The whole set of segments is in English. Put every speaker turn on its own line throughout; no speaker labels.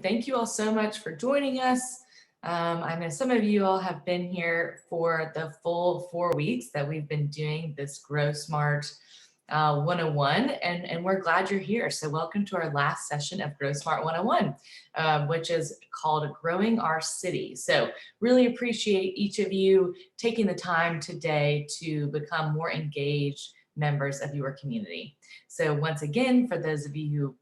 Thank you all so much for joining us. I know some of you all have been here for the full 4 weeks that we've been doing this Grow Smart 101, and we're glad you're here. So welcome to our last session of Grow Smart 101, which is called Growing Our City. So really appreciate each of you taking the time today to become more engaged members of your community. So once again, for those of you who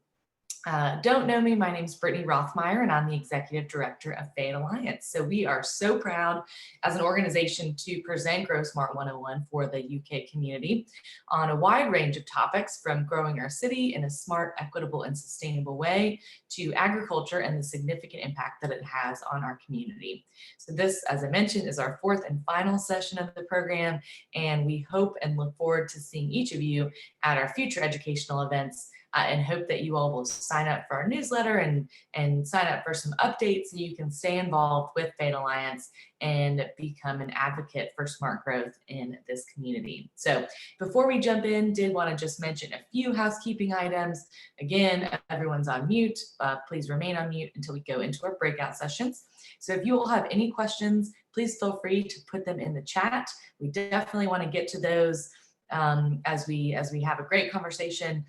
don't know me, my name is Brittany Rothmeyer, and I'm the Executive Director of Fayette Alliance. So we are so proud as an organization to present Grow Smart 101 for the UK community on a wide range of topics, from growing our city in a smart, equitable, and sustainable way to agriculture and the significant impact that it has on our community. So this, as I mentioned, is our 4th and final session of the program, and we hope and look forward to seeing each of you at our future educational events. And hope that you all will sign up for our newsletter and sign up for some updates so you can stay involved with Fayette Alliance and become an advocate for smart growth in this community. So before we jump in, did want to just mention a few housekeeping items. Again, everyone's on mute. Please remain on mute until we go into our breakout sessions. So if you all have any questions, please feel free to put them in the chat. We definitely want to get to those as we have a great conversation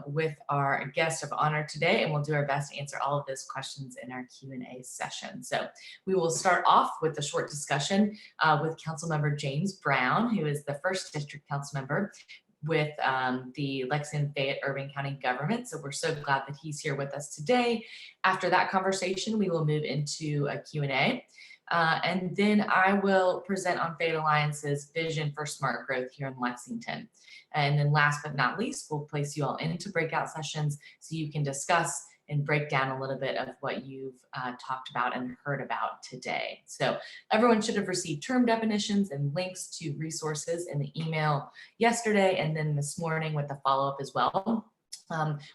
with our guest of honor today, and we'll do our best to answer all of those questions in our Q&A session. So we will start off with a short discussion with Councilmember James Brown, who is the 1st District Council member with the Lexington Fayette Urban County government. So we're so glad that he's here with us today. After that conversation, we will move into a Q&A. And then I will present on Fayette Alliance's vision for smart growth here in Lexington. And then last but not least, we'll place you all into breakout sessions so you can discuss and break down a little bit of what you've talked about and heard about today. So everyone should have received term definitions and links to resources in the email yesterday and then this morning with the follow-up as well.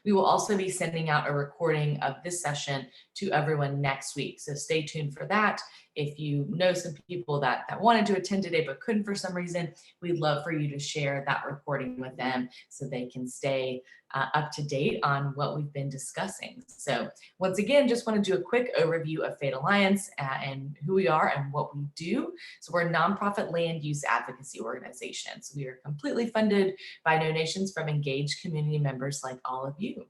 We will also be sending out a recording of this session to everyone next week. So stay tuned for that. If you know some people that wanted to attend today but couldn't for some reason, we'd love for you to share that recording with them so they can stay up to date on what we've been discussing. So once again, just want to do a quick overview of Fayette Alliance and who we are and what we do. So we're a nonprofit land use advocacy organization. So we are completely funded by donations from engaged community members like all of you.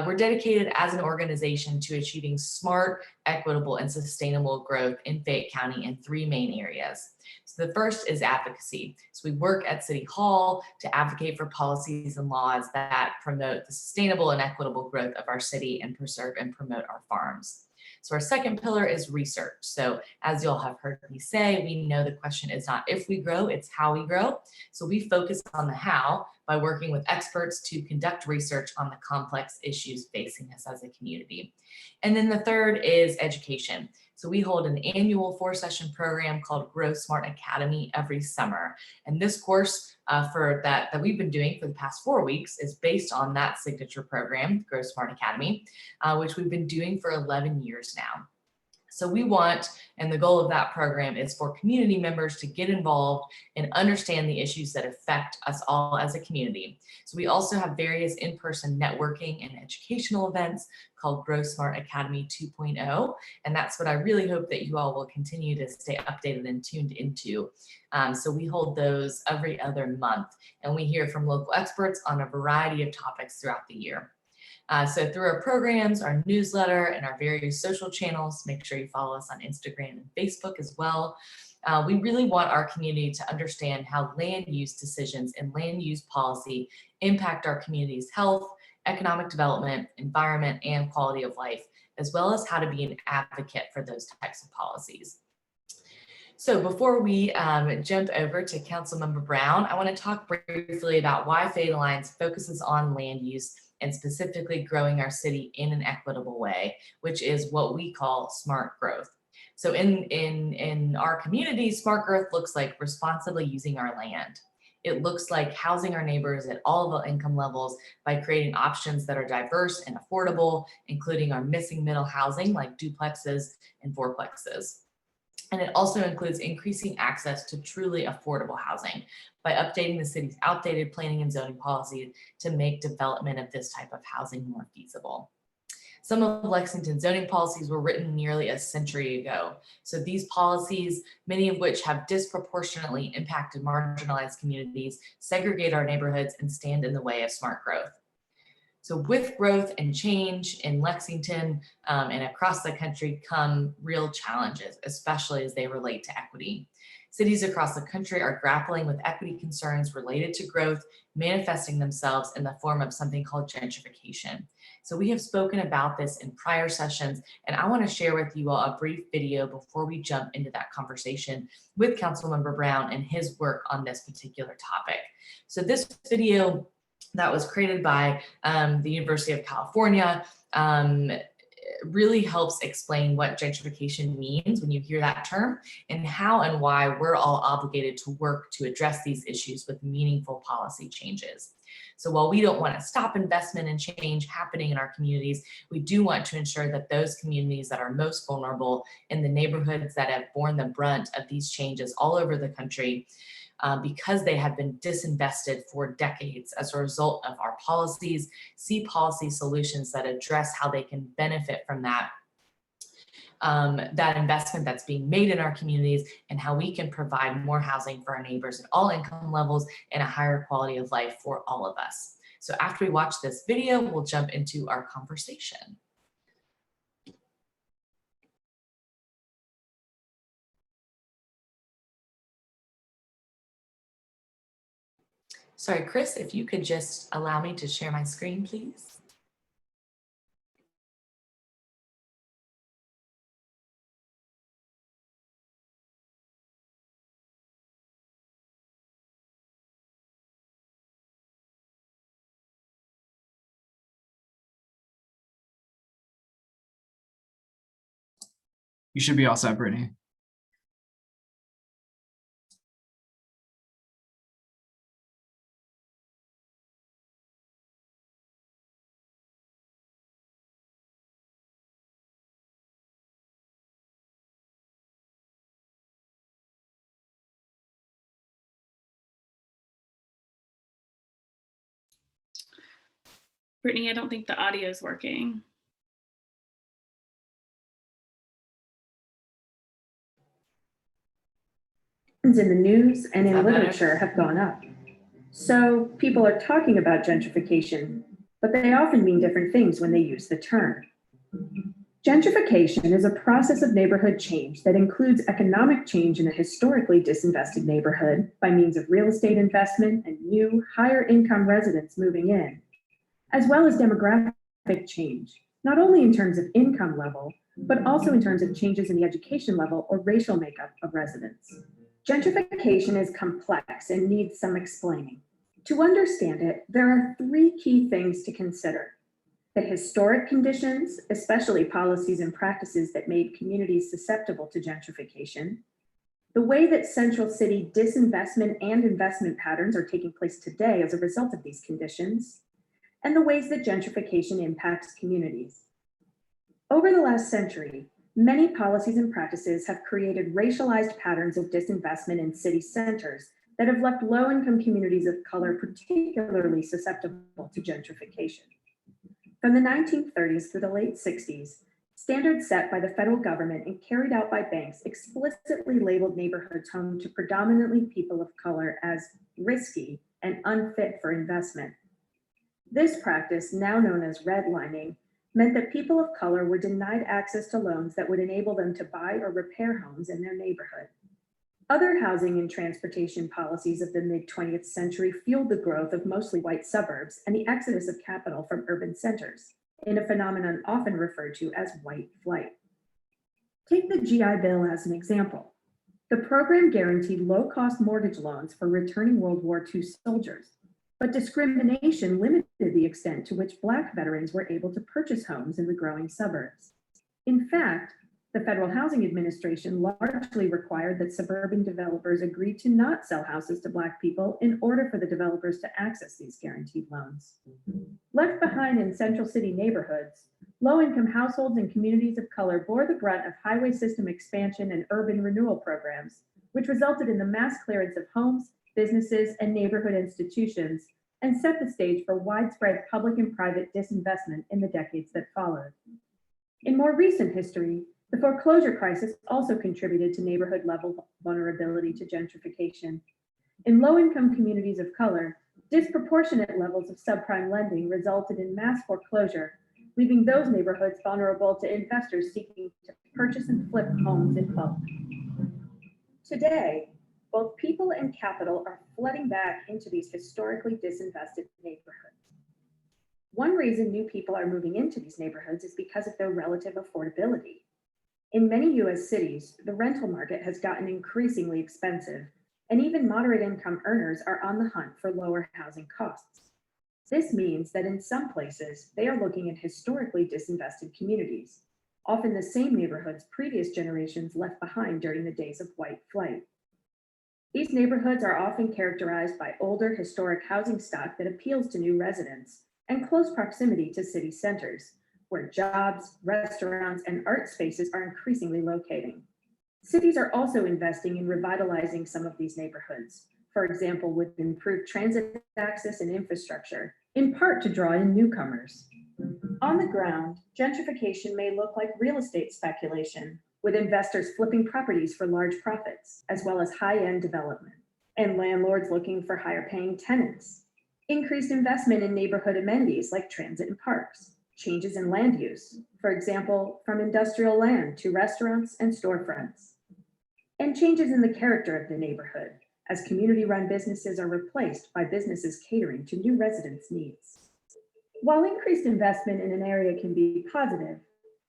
We're dedicated as an organization to achieving smart, equitable, and sustainable growth in Fayette County in 3 main areas. So the first is advocacy. So we work at City Hall to advocate for policies and laws that promote the sustainable and equitable growth of our city and preserve and promote our farms. So our second pillar is research. So as you'll have heard me say, we know the question is not if we grow, it's how we grow. So we focus on the how by working with experts to conduct research on the complex issues facing us as a community. And then the third is education. So we hold an annual 4-session program called Grow Smart Academy every summer. And this course that we've been doing for the past 4 weeks is based on that signature program, Grow Smart Academy, which we've been doing for 11 years now. So we want, and the goal of that program is for community members to get involved and understand the issues that affect us all as a community. So we also have various in-person networking and educational events called Grow Smart Academy 2.0. And that's what I really hope that you all will continue to stay updated and tuned into. So we hold those every other month, and we hear from local experts on a variety of topics throughout the year. So through our programs, our newsletter, and our various social channels, make sure you follow us on Instagram and Facebook as well. We really want our community to understand how land use decisions and land use policy impact our community's health, economic development, environment, and quality of life, as well as how to be an advocate for those types of policies. So before we jump over to Councilmember Brown, I want to talk briefly about why Fayette Alliance focuses on land use and specifically growing our city in an equitable way, which is what we call smart growth. So in our community, smart growth looks like responsibly using our land. It looks like housing our neighbors at all of the income levels by creating options that are diverse and affordable, including our missing middle housing like duplexes and fourplexes. And it also includes increasing access to truly affordable housing by updating the city's outdated planning and zoning policies to make development of this type of housing more feasible. Some of Lexington's zoning policies were written nearly a century ago. So these policies, many of which have disproportionately impacted marginalized communities, segregate our neighborhoods, and stand in the way of smart growth. So with growth and change in Lexington and across the country come real challenges, especially as they relate to equity. Cities across the country are grappling with equity concerns related to growth, manifesting themselves in the form of something called gentrification. So we have spoken about this in prior sessions, and I want to share with you all a brief video before we jump into that conversation with Councilmember Brown and his work on this particular topic. So this video that was created by the University of California really helps explain what gentrification means when you hear that term, and how and why we're all obligated to work to address these issues with meaningful policy changes. So while we don't want to stop investment and change happening in our communities, we do want to ensure that those communities that are most vulnerable in the neighborhoods that have borne the brunt of these changes all over the country, because they have been disinvested for decades as a result of our policies, see policy solutions that address how they can benefit from that investment that's being made in our communities, and how we can provide more housing for our neighbors at all income levels and a higher quality of life for all of us. So after we watch this video, we'll jump into our conversation. Sorry, Chris, if you could just allow me to share my screen, please.
You should be all set, Brittany.
Brittany, I don't think the audio is working.
In the news and in literature have gone up. So people are talking about gentrification, but they often mean different things when they use the term. Gentrification is a process of neighborhood change that includes economic change in a historically disinvested neighborhood by means of real estate investment and new, higher income residents moving in, as well as demographic change, not only in terms of income level, but also in terms of changes in the education level or racial makeup of residents. Gentrification is complex and needs some explaining. To understand it, there are three key things to consider: the historic conditions, especially policies and practices that made communities susceptible to gentrification, the way that central city disinvestment and investment patterns are taking place today as a result of these conditions, and the ways that gentrification impacts communities. Over the last century, many policies and practices have created racialized patterns of disinvestment in city centers that have left low-income communities of color particularly susceptible to gentrification. From the 1930s through the late 60s, standards set by the federal government and carried out by banks explicitly labeled neighborhoods home to predominantly people of color as risky and unfit for investment. This practice, now known as redlining, meant that people of color were denied access to loans that would enable them to buy or repair homes in their neighborhood. Other housing and transportation policies of the mid-20th century fueled the growth of mostly white suburbs and the exodus of capital from urban centers, in a phenomenon often referred to as white flight. Take the GI Bill as an example. The program guaranteed low-cost mortgage loans for returning World War II soldiers, but discrimination limited the extent to which Black veterans were able to purchase homes in the growing suburbs. In fact, the Federal Housing Administration largely required that suburban developers agree to not sell houses to Black people in order for the developers to access these guaranteed loans. Left behind in central city neighborhoods, low-income households and communities of color bore the brunt of highway system expansion and urban renewal programs, which resulted in the mass clearance of homes, businesses, and neighborhood institutions, and set the stage for widespread public and private disinvestment in the decades that followed. In more recent history, the foreclosure crisis also contributed to neighborhood-level vulnerability to gentrification. In low-income communities of color, disproportionate levels of subprime lending resulted in mass foreclosure, leaving those neighborhoods vulnerable to investors seeking to purchase and flip homes in bulk. Today, both people and capital are flooding back into these historically disinvested neighborhoods. One reason new people are moving into these neighborhoods is because of their relative affordability. In many US cities, the rental market has gotten increasingly expensive, and even moderate income earners are on the hunt for lower housing costs. This means that in some places, they are looking at historically disinvested communities, often the same neighborhoods previous generations left behind during the days of white flight. These neighborhoods are often characterized by older historic housing stock that appeals to new residents and close proximity to city centers, where jobs, restaurants, and art spaces are increasingly locating. Cities are also investing in revitalizing some of these neighborhoods, for example, with improved transit access and infrastructure, in part to draw in newcomers. On the ground, gentrification may look like real estate speculation, with investors flipping properties for large profits, as well as high-end development, and landlords looking for higher-paying tenants. Increased investment in neighborhood amenities like transit and parks, changes in land use, for example, from industrial land to restaurants and storefronts, and changes in the character of the neighborhood, as community-run businesses are replaced by businesses catering to new residents' needs. While increased investment in an area can be positive,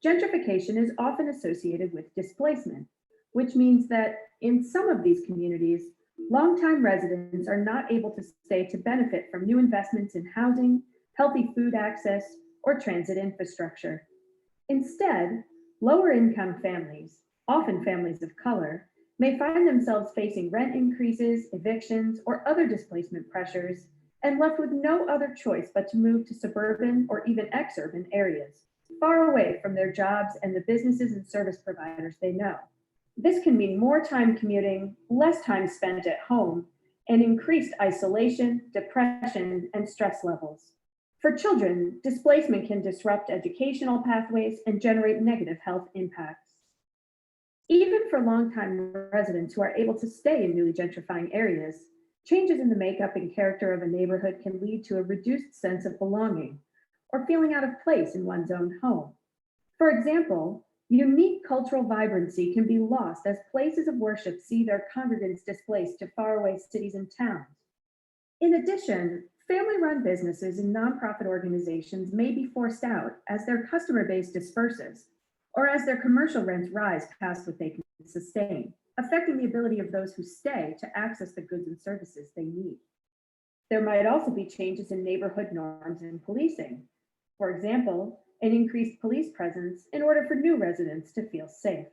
gentrification is often associated with displacement, which means that in some of these communities, longtime residents are not able to stay to benefit from new investments in housing, healthy food access, or transit infrastructure. Instead, lower-income families, often families of color, may find themselves facing rent increases, evictions, or other displacement pressures, and left with no other choice but to move to suburban or even exurban areas, far away from their jobs and the businesses and service providers they know. This can mean more time commuting, less time spent at home, and increased isolation, depression, and stress levels. For children, displacement can disrupt educational pathways and generate negative health impacts. Even for longtime residents who are able to stay in newly gentrifying areas, changes in the makeup and character of a neighborhood can lead to a reduced sense of belonging or feeling out of place in one's own home. For example, unique cultural vibrancy can be lost as places of worship see their congregants displaced to faraway cities and towns. In addition, family-run businesses and nonprofit organizations may be forced out as their customer base disperses, or as their commercial rents rise past what they can sustain, affecting the ability of those who stay to access the goods and services they need. There might also be changes in neighborhood norms and policing. For example, an increased police presence in order for new residents to feel safe.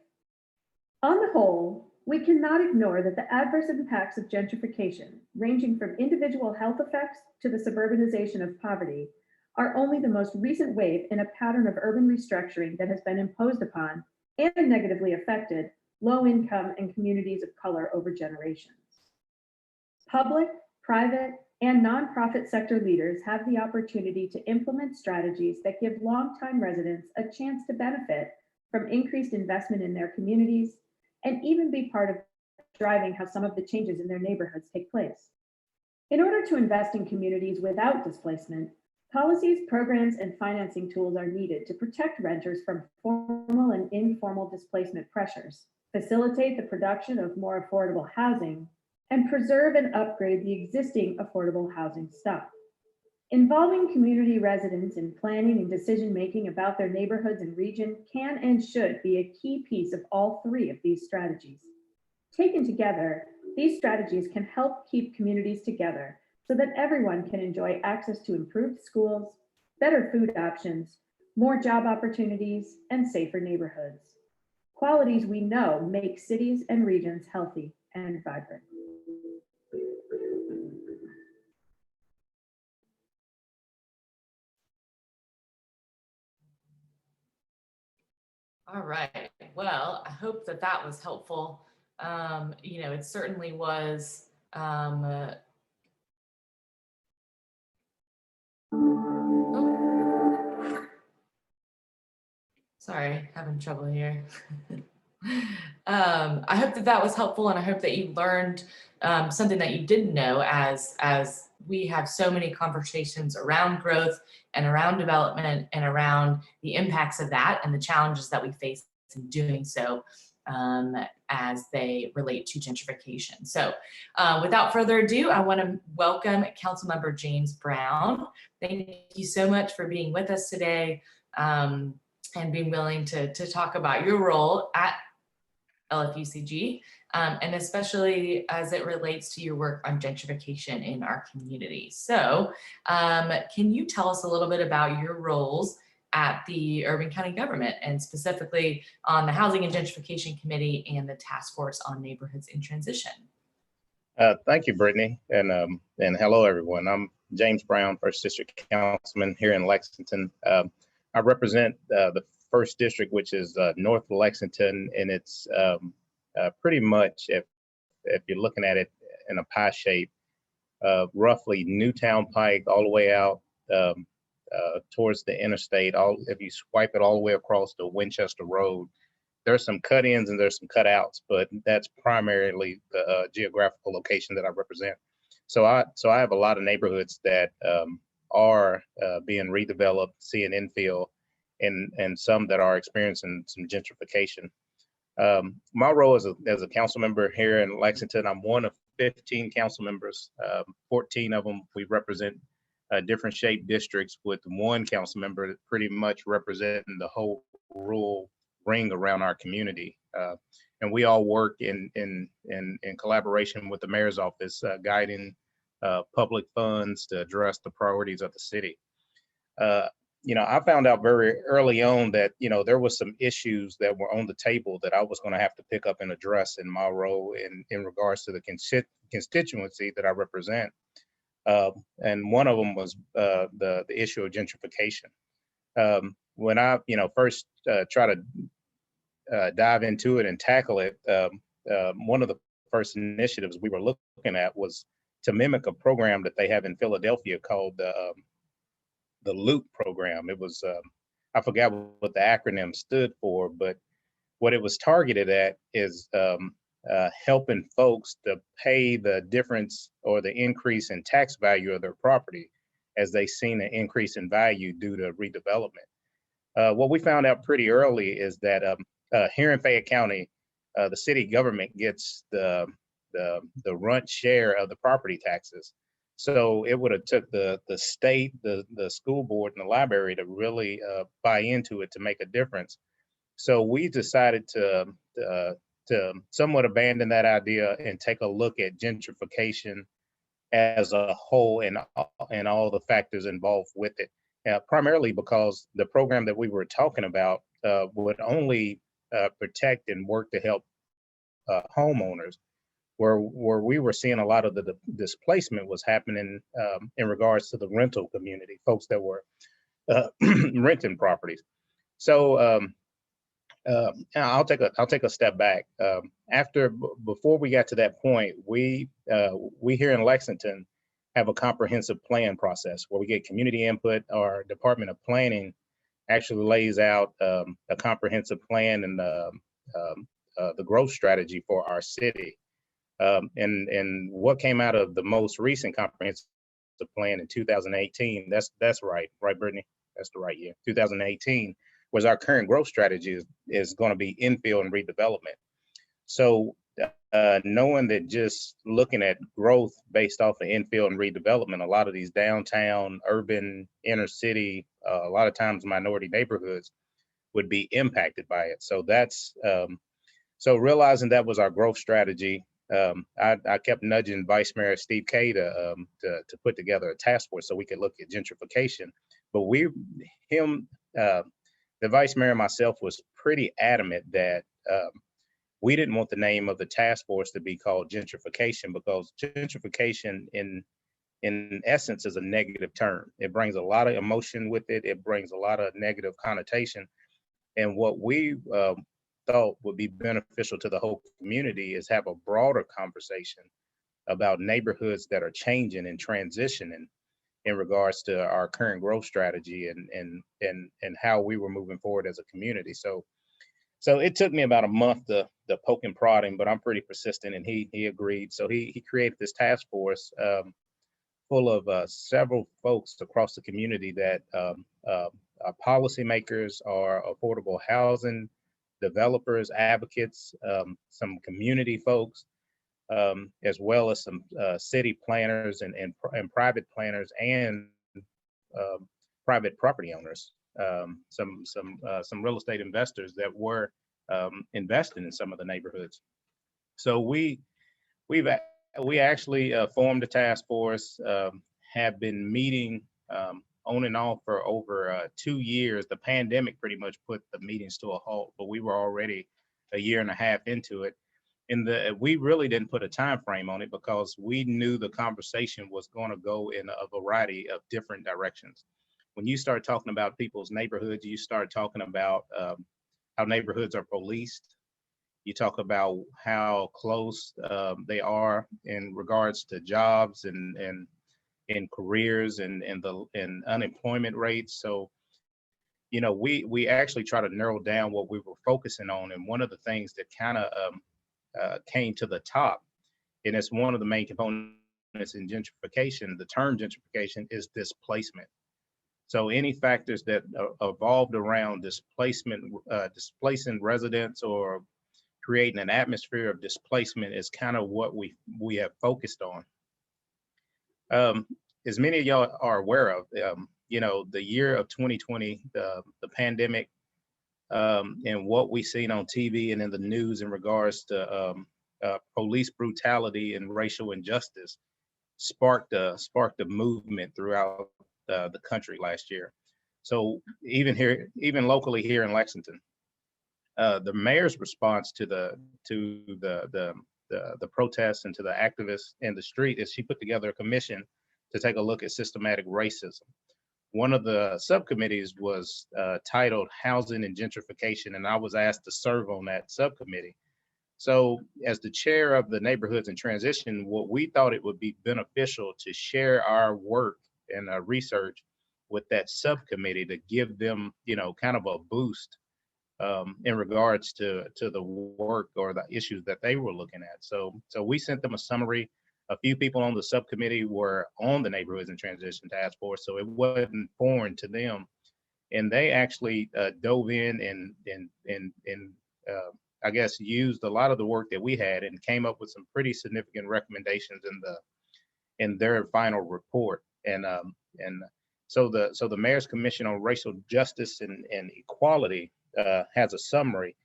On the whole, we cannot ignore that the adverse impacts of gentrification, ranging from individual health effects to the suburbanization of poverty, are only the most recent wave in a pattern of urban restructuring that has been imposed upon and negatively affected low-income and communities of color over generations. Public, private, and nonprofit sector leaders have the opportunity to implement strategies that give longtime residents a chance to benefit from increased investment in their communities and even be part of driving how some of the changes in their neighborhoods take place. In order to invest in communities without displacement, policies, programs, and financing tools are needed to protect renters from formal and informal displacement pressures, facilitate the production of more affordable housing, and preserve and upgrade the existing affordable housing stock. Involving community residents in planning and decision-making about their neighborhoods and region can and should be a key piece of all three of these strategies. Taken together, these strategies can help keep communities together so that everyone can enjoy access to improved schools, better food options, more job opportunities, and safer neighborhoods. Qualities we know make cities and regions healthy and vibrant.
All right. Well, I hope that that was helpful. It certainly was Oh. Sorry, having trouble here. I hope that that was helpful, and I hope that you learned something that you didn't know as we have so many conversations around growth and around development and around the impacts of that and the challenges that we face in doing so as they relate to gentrification. So without further ado, I want to welcome Councilmember James Brown. Thank you so much for being with us today and being willing to talk about your role at LFUCG, and especially as it relates to your work on gentrification in our community. So can you tell us a little bit about your roles at the Urban County Government, and specifically on the Housing and Gentrification Committee and the Task Force on Neighborhoods in Transition?
Thank you, Brittany, and hello, everyone. I'm James Brown, 1st District Councilman here in Lexington. I represent the 1st District, which is North Lexington, and it's pretty much, if you're looking at it in a pie shape, roughly Newtown Pike all the way out towards the interstate. If you swipe it all the way across to Winchester Road, there's some cut-ins and there's some cut-outs, but that's primarily the geographical location that I represent. So I have a lot of neighborhoods that are being redeveloped, seeing infill, and some that are experiencing some gentrification. My role as a council member here in Lexington, I'm one of 15 council members. 14 of them we represent different shaped districts, with one council member pretty much representing the whole rural ring around our community. And we all work in collaboration with the mayor's office, guiding public funds to address the priorities of the city. I found out very early on that, there was some issues that were on the table that I was going to have to pick up and address in my role in regards to the constituency that I represent. And one of them was the issue of gentrification. When I, first try to dive into it and tackle it, one of the first initiatives we were looking at was to mimic a program that they have in Philadelphia called the Loop program. It was, I forgot what the acronym stood for, but what it was targeted at is helping folks to pay the difference or the increase in tax value of their property as they seen an increase in value due to redevelopment. What we found out pretty early is that here in Fayette County, the city government gets the runt share of the property taxes. So it would have took the state, the school board, and the library to really buy into it to make a difference. So we decided to somewhat abandon that idea and take a look at gentrification as a whole and all the factors involved with it. Primarily because the program that we were talking about would only protect and work to help homeowners, where we were seeing a lot of the displacement was happening in regards to the rental community, folks that were renting properties. So I'll take a step back. Before we got to that point, we here in Lexington have a comprehensive plan process where we get community input. Our Department of Planning actually lays out a comprehensive plan and the growth strategy for our city. And what came out of the most recent comprehensive plan in 2018, that's right, Brittany? That's the right year, 2018, was our current growth strategy is going to be infill and redevelopment. So knowing that just looking at growth based off of infill and redevelopment, a lot of these downtown, urban, inner city, a lot of times minority neighborhoods would be impacted by it. So that's, so realizing that was our growth strategy, I kept nudging Vice Mayor Steve Kay to put together a task force so we could look at gentrification. But the Vice Mayor and myself was pretty adamant that we didn't want the name of the task force to be called gentrification, because gentrification in essence is a negative term. It brings a lot of emotion with it. It brings a lot of negative connotation. And what we thought would be beneficial to the whole community is have a broader conversation about neighborhoods that are changing and transitioning, in regards to our current growth strategy and how we were moving forward as a community. So it took me about a month to poke and prod him, but I'm pretty persistent, and he agreed. So he created this task force full of several folks across the community that are policymakers, are affordable housing developers, advocates, some community folks, as well as some city planners and private planners and private property owners, some real estate investors that were investing in some of the neighborhoods. So we actually formed a task force, have been meeting on and off for over 2 years. The pandemic pretty much put the meetings to a halt, but we were already a year and a half into it. And we really didn't put a time frame on it because we knew the conversation was going to go in a variety of different directions. When you start talking about people's neighborhoods, you start talking about how neighborhoods are policed. You talk about how close they are in regards to jobs and careers and unemployment rates. So, we actually try to narrow down what we were focusing on. And one of the things that kind of came to the top, and it's one of the main components in gentrification, the term gentrification, is displacement. So any factors that evolved around displacement, displacing residents or creating an atmosphere of displacement is kind of what we have focused on. As many of y'all are aware of, the year of 2020, the pandemic, and what we've seen on TV and in the news in regards to police brutality and racial injustice sparked a movement throughout the country last year. So even locally here in Lexington, the mayor's response to the protests and to the activists in the street is she put together a commission to take a look at systematic racism. One of the subcommittees was titled Housing and Gentrification, and I was asked to serve on that subcommittee. So as the chair of the Neighborhoods in Transition, what we thought it would be beneficial to share our work and research with that subcommittee to give them, kind of a boost in regards to the work or the issues that they were looking at. So we sent them a summary. A few people on the subcommittee were on the Neighborhoods in Transition Task Force, so it wasn't foreign to them. And they actually dove in and I guess used a lot of the work that we had and came up with some pretty significant recommendations in their final report. And so the Mayor's Commission on Racial Justice and Equality has a summary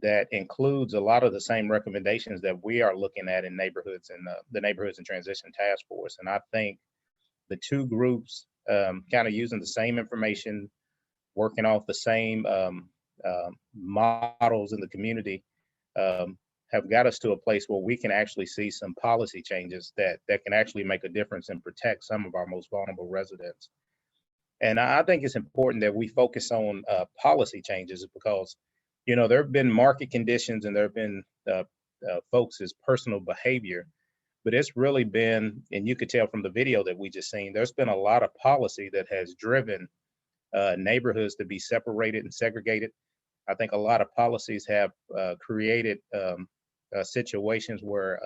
that includes a lot of the same recommendations that we are looking at in neighborhoods and the Neighborhoods in Transition Task Force. And I think the two groups kind of using the same information, working off the same models in the community have got us to a place where we can actually see some policy changes that can actually make a difference and protect some of our most vulnerable residents. And I think it's important that we focus on policy changes because, there have been market conditions and there have been folks' personal behavior, but it's really been, and you could tell from the video that we just seen, there's been a lot of policy that has driven neighborhoods to be separated and segregated. I think a lot of policies have created situations where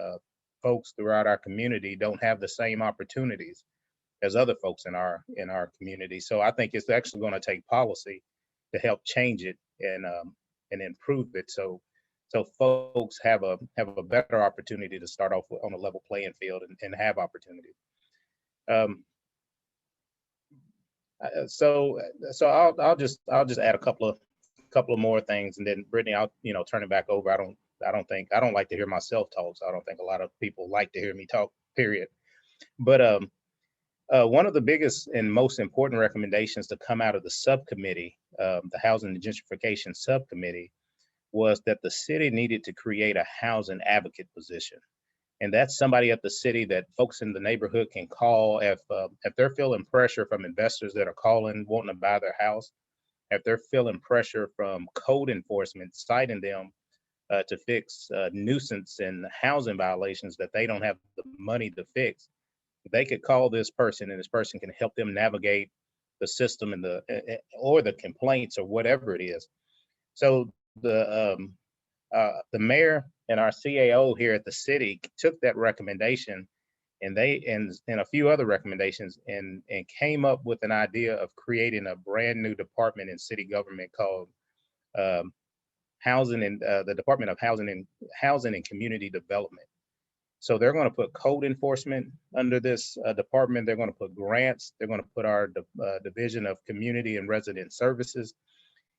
folks throughout our community don't have the same opportunities as other folks in our community. So I think it's actually going to take policy to help change it and improve it. So folks have a better opportunity to start off on a level playing field and have opportunity. So I'll just add a couple of more things, and then Brittany, I'll turn it back over. I don't like to hear myself talk, so I don't think a lot of people like to hear me talk, period. But one of the biggest and most important recommendations to come out of the subcommittee, the Housing and Gentrification Subcommittee, was that the city needed to create a housing advocate position. And that's somebody at the city that folks in the neighborhood can call if they're feeling pressure from investors that are calling, wanting to buy their house, if they're feeling pressure from code enforcement, citing them to fix nuisance and housing violations that they don't have the money to fix. they could call this person and this person can help them navigate the system and or the complaints or whatever it is. So the mayor and our CAO here at the city took that recommendation and a few other recommendations and came up with an idea of creating a brand new department in city government called Housing and the Department of Housing and Community Development. So they're going to put code enforcement under this department. They're going to put grants. They're going to put our Division of Community and Resident Services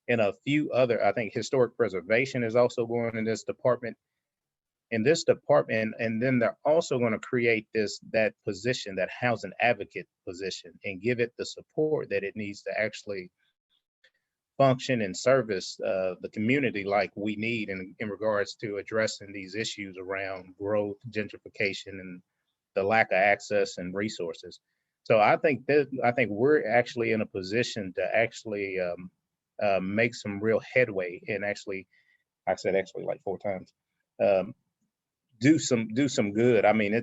and a few other, I think historic preservation is also going in this department. In this department, and then they're also going to create that position, that housing advocate position, and give it the support that it needs to actually function and service the community like we need in regards to addressing these issues around growth, gentrification, and the lack of access and resources. So I think we're actually in a position to actually make some real headway and actually, I said actually like 4 times, do some good. I mean,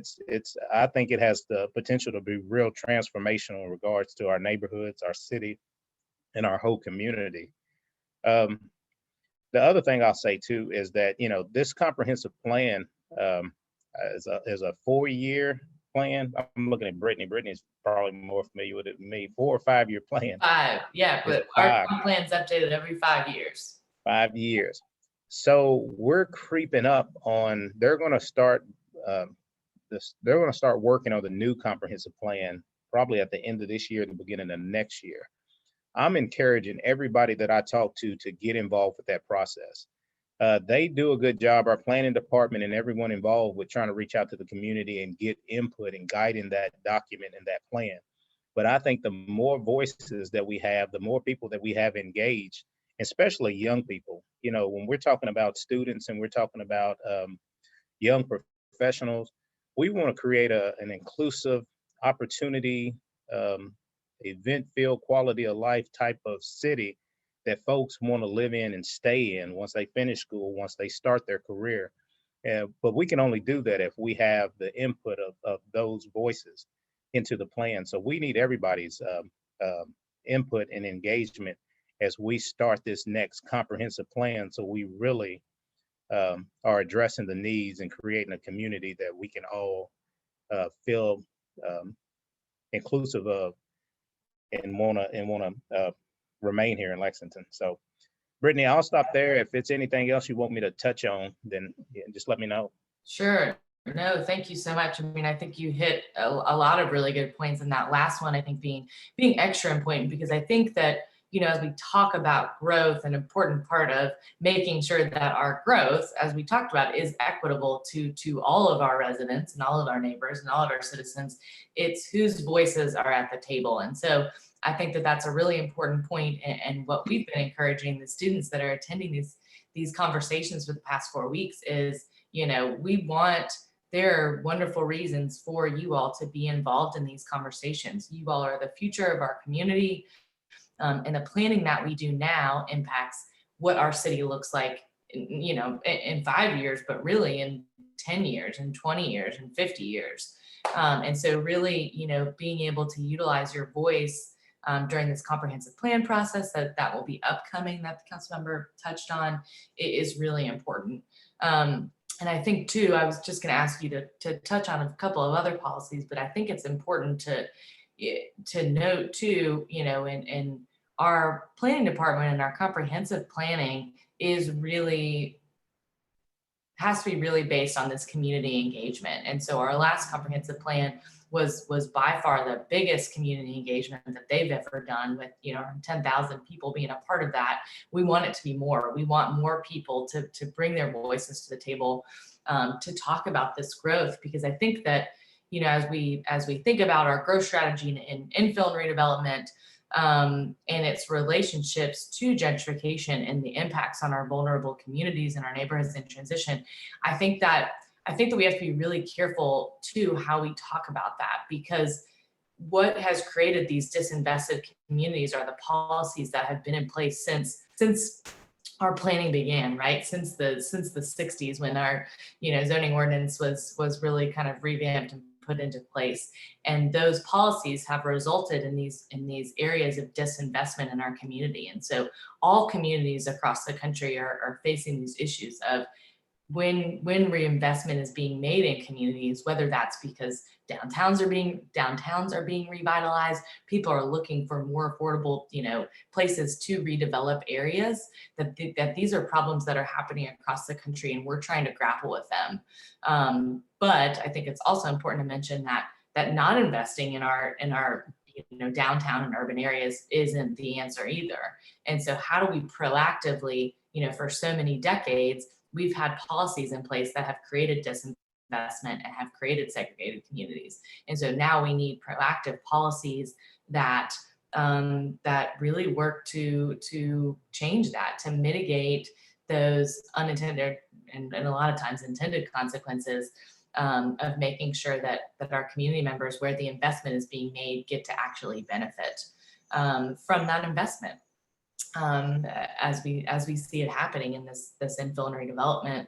I think it has the potential to be real transformational in regards to our neighborhoods, our city, and our whole community. The other thing I'll say too is that, this comprehensive plan is a 4-year plan. I'm looking at Brittany. Brittany's probably more familiar with it than me. 4 or 5 year plan.
5, yeah, but our plan's updated every 5 years.
5 years. So we're creeping up on. They're going to start They're going to start working on the new comprehensive plan probably at the end of this year, the beginning of next year. I'm encouraging everybody that I talk to get involved with that process. They do a good job, our planning department and everyone involved, with trying to reach out to the community and get input and guiding that document and that plan. But I think the more voices that we have, the more people that we have engaged, especially young people, when we're talking about students and we're talking about young professionals, we want to create an inclusive opportunity, event-filled quality of life type of city that folks want to live in and stay in once they finish school, once they start their career. But we can only do that if we have the input of those voices into the plan. So we need everybody's input and engagement as we start this next comprehensive plan, so we really are addressing the needs and creating a community that we can all feel inclusive of and wanna remain here in Lexington. So Brittany, I'll stop there. If it's anything else you want me to touch on, then just let me know.
Sure. No, thank you so much. I mean, I think you hit a lot of really good points in that last one, I think being extra important, because I think that, as we talk about growth, an important part of making sure that our growth, as we talked about, is equitable to all of our residents and all of our neighbors and all of our citizens. It's whose voices are at the table. And so I think that that's a really important point. And what we've been encouraging the students that are attending these conversations for the past 4 weeks is, there are wonderful reasons for you all to be involved in these conversations. You all are the future of our community. And the planning that we do now impacts what our city looks like, in 5 years, but really in 10 years and 20 years and 50 years. And so really, being able to utilize your voice during this comprehensive plan process that will be upcoming, that the council member touched on, is really important. And I think too, I was just going to ask you to touch on a couple of other policies, but I think it's important to note too, in our planning department and our comprehensive planning has to be really based on this community engagement. And so our last comprehensive plan was by far the biggest community engagement that they've ever done, with 10,000 people being a part of that. We want it to be more. We want more people to bring their voices to the table, to talk about this growth, because I think that as we think about our growth strategy in infill and redevelopment, and its relationships to gentrification and the impacts on our vulnerable communities and our neighborhoods in transition, I think that we have to be really careful too how we talk about that, because what has created these disinvested communities are the policies that have been in place since our planning began, right? Since the 60s, when our zoning ordinance was really kind of revamped and put into place. And those policies have resulted in these areas of disinvestment in our community. And so all communities across the country are facing these issues of when reinvestment is being made in communities, whether that's because downtowns are being revitalized, people are looking for more affordable, places to redevelop areas, that these are problems that are happening across the country, and we're trying to grapple with them. But I think it's also important to mention that not investing in our downtown and urban areas isn't the answer either. And so how do we proactively, for so many decades, we've had policies in place that have created disinvestment and have created segregated communities. And so now we need proactive policies that really work to change that, to mitigate those unintended and a lot of times intended consequences of making sure that our community members, where the investment is being made, get to actually benefit from that investment. As we see it happening in this infill and redevelopment,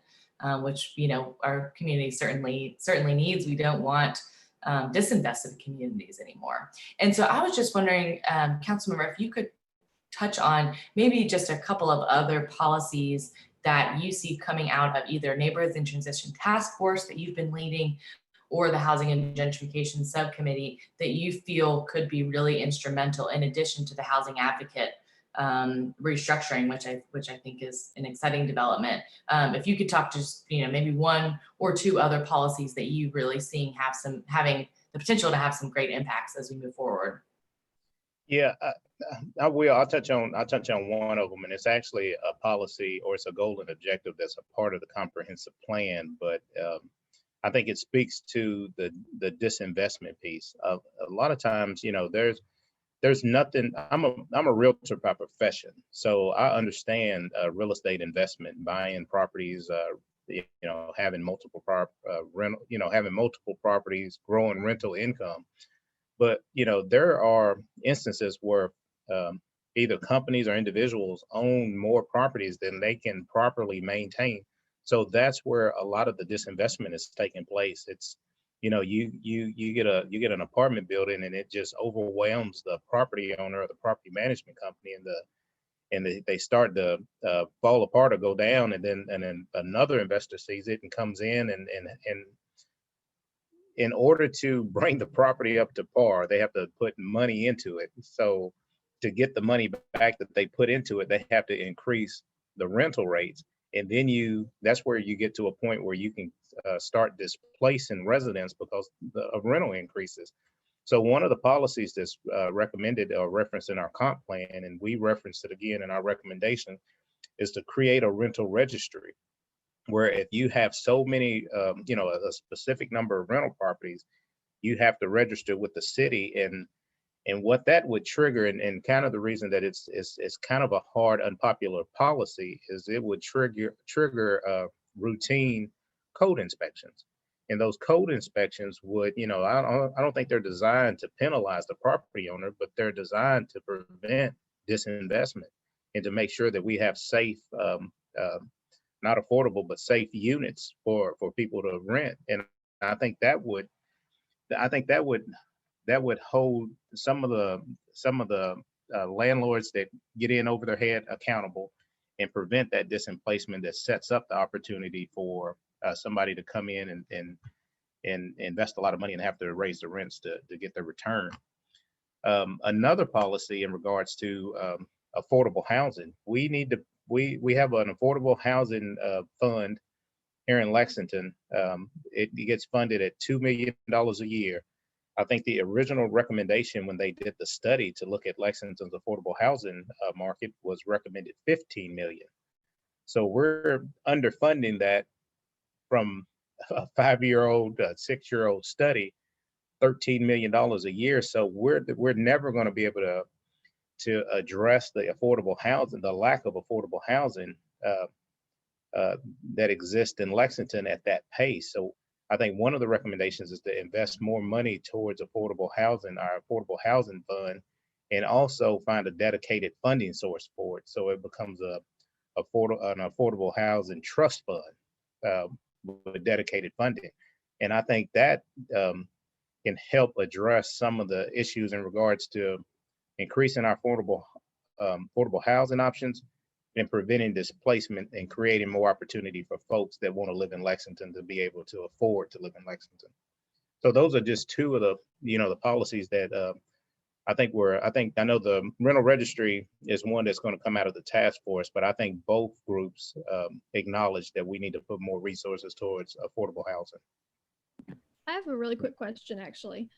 which our community certainly needs. We don't want disinvested communities anymore. And so I was just wondering, Councilmember, if you could touch on maybe just a couple of other policies that you see coming out of either Neighborhoods in Transition Task Force that you've been leading, or the Housing and Gentrification Subcommittee that you feel could be really instrumental, in addition to the Housing Advocate restructuring, which I think is an exciting development. If you could talk just maybe one or two other policies that you really seeing having the potential to have some great impacts as we move forward.
Yeah, I will. I'll touch on one of them, and it's actually a policy, or it's a goal and objective that's a part of the comprehensive plan. But I think it speaks to the disinvestment piece. A lot of times, there's nothing. I'm a realtor by profession, so I understand real estate investment, buying properties, having multiple having multiple properties, growing rental income. But there are instances where either companies or individuals own more properties than they can properly maintain. So that's where a lot of the disinvestment is taking place. It's you get an apartment building, and it just overwhelms the property owner or the property management company, and they start to fall apart or go down, and then another investor sees it and comes in, and in order to bring the property up to par, they have to put money into it. So to get the money back that they put into it, they have to increase the rental rates. And then that's where you get to a point where you can start displacing residents because of rental increases. So one of the policies that's recommended or referenced in our comp plan, and we referenced it again in our recommendation, is to create a rental registry, where if you have so many, a specific number of rental properties, you have to register with the city. And what that would trigger, and kind of the reason that it's kind of a hard, unpopular policy, is it would trigger routine code inspections. And those code inspections would, I don't think they're designed to penalize the property owner, but they're designed to prevent disinvestment and to make sure that we have safe, not affordable, but safe units for people to rent. And I think that would hold some of the landlords that get in over their head accountable, and prevent that displacement that sets up the opportunity for somebody to come in and invest a lot of money and have to raise the rents to get their return. Another policy in regards to affordable housing, we have an affordable housing fund here in Lexington. It gets funded at $2 million a year. I think the original recommendation when they did the study to look at Lexington's affordable housing market was recommended $15 million. So we're underfunding that from a 5-year-old, 6-year-old study, $13 million a year. So we're never going to be able to address the affordable housing, the lack of affordable housing that exists in Lexington at that pace. So I think one of the recommendations is to invest more money towards affordable housing, our affordable housing fund, and also find a dedicated funding source for it, so it becomes an affordable housing trust fund with dedicated funding. And I think that can help address some of the issues in regards to increasing our affordable housing options and preventing displacement and creating more opportunity for folks that want to live in Lexington to be able to afford to live in Lexington. So those are just two of the, the policies that I know the rental registry is one that's going to come out of the task force, but I think both groups acknowledge that we need to put more resources towards affordable housing.
I have a really quick question, actually.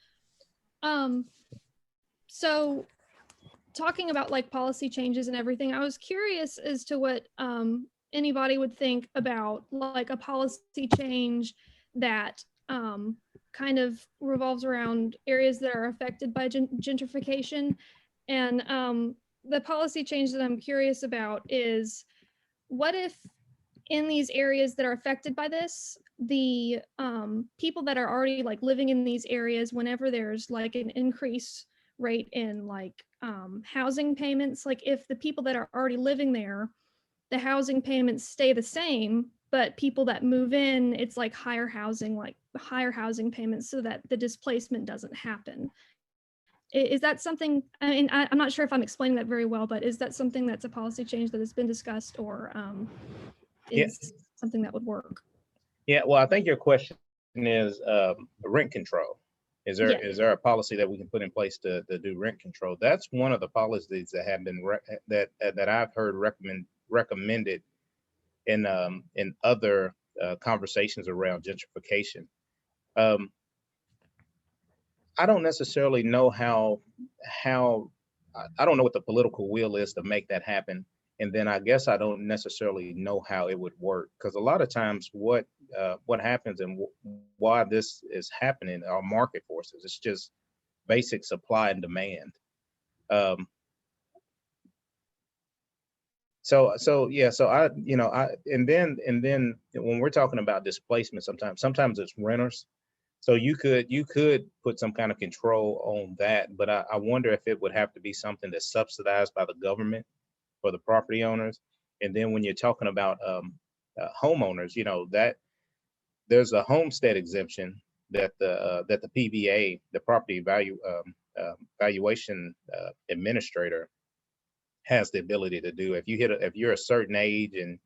So talking about like policy changes and everything, I was curious as to what anybody would think about like a policy change that kind of revolves around areas that are affected by gentrification. And the policy change that I'm curious about is, what if in these areas that are affected by this, the people that are already like living in these areas, whenever there's like an increase rate in like housing payments, like if the people that are already living there, the housing payments stay the same, but people that move in, it's like higher housing payments so that the displacement doesn't happen. Is that something, I mean, I'm not sure if I'm explaining that very well, but is that something that's a policy change that has been discussed, or is something that would work?
Yeah, well, I think your question is rent control. Is there a policy that we can put in place to do rent control? That's one of the policies that have been that I've heard recommended in other conversations around gentrification. I don't necessarily know how I don't know what the political will is to make that happen. And then I guess I don't necessarily know how it would work, because a lot of times what happens and why this is happening are market forces. It's just basic supply and demand. So and then when we're talking about displacement, sometimes it's renters. So you could put some kind of control on that, but I wonder if it would have to be something that's subsidized by the government for the property owners. And then when you're talking about homeowners, that there's a homestead exemption that the PVA, the property valuation administrator, has the ability to do. If you're a certain age and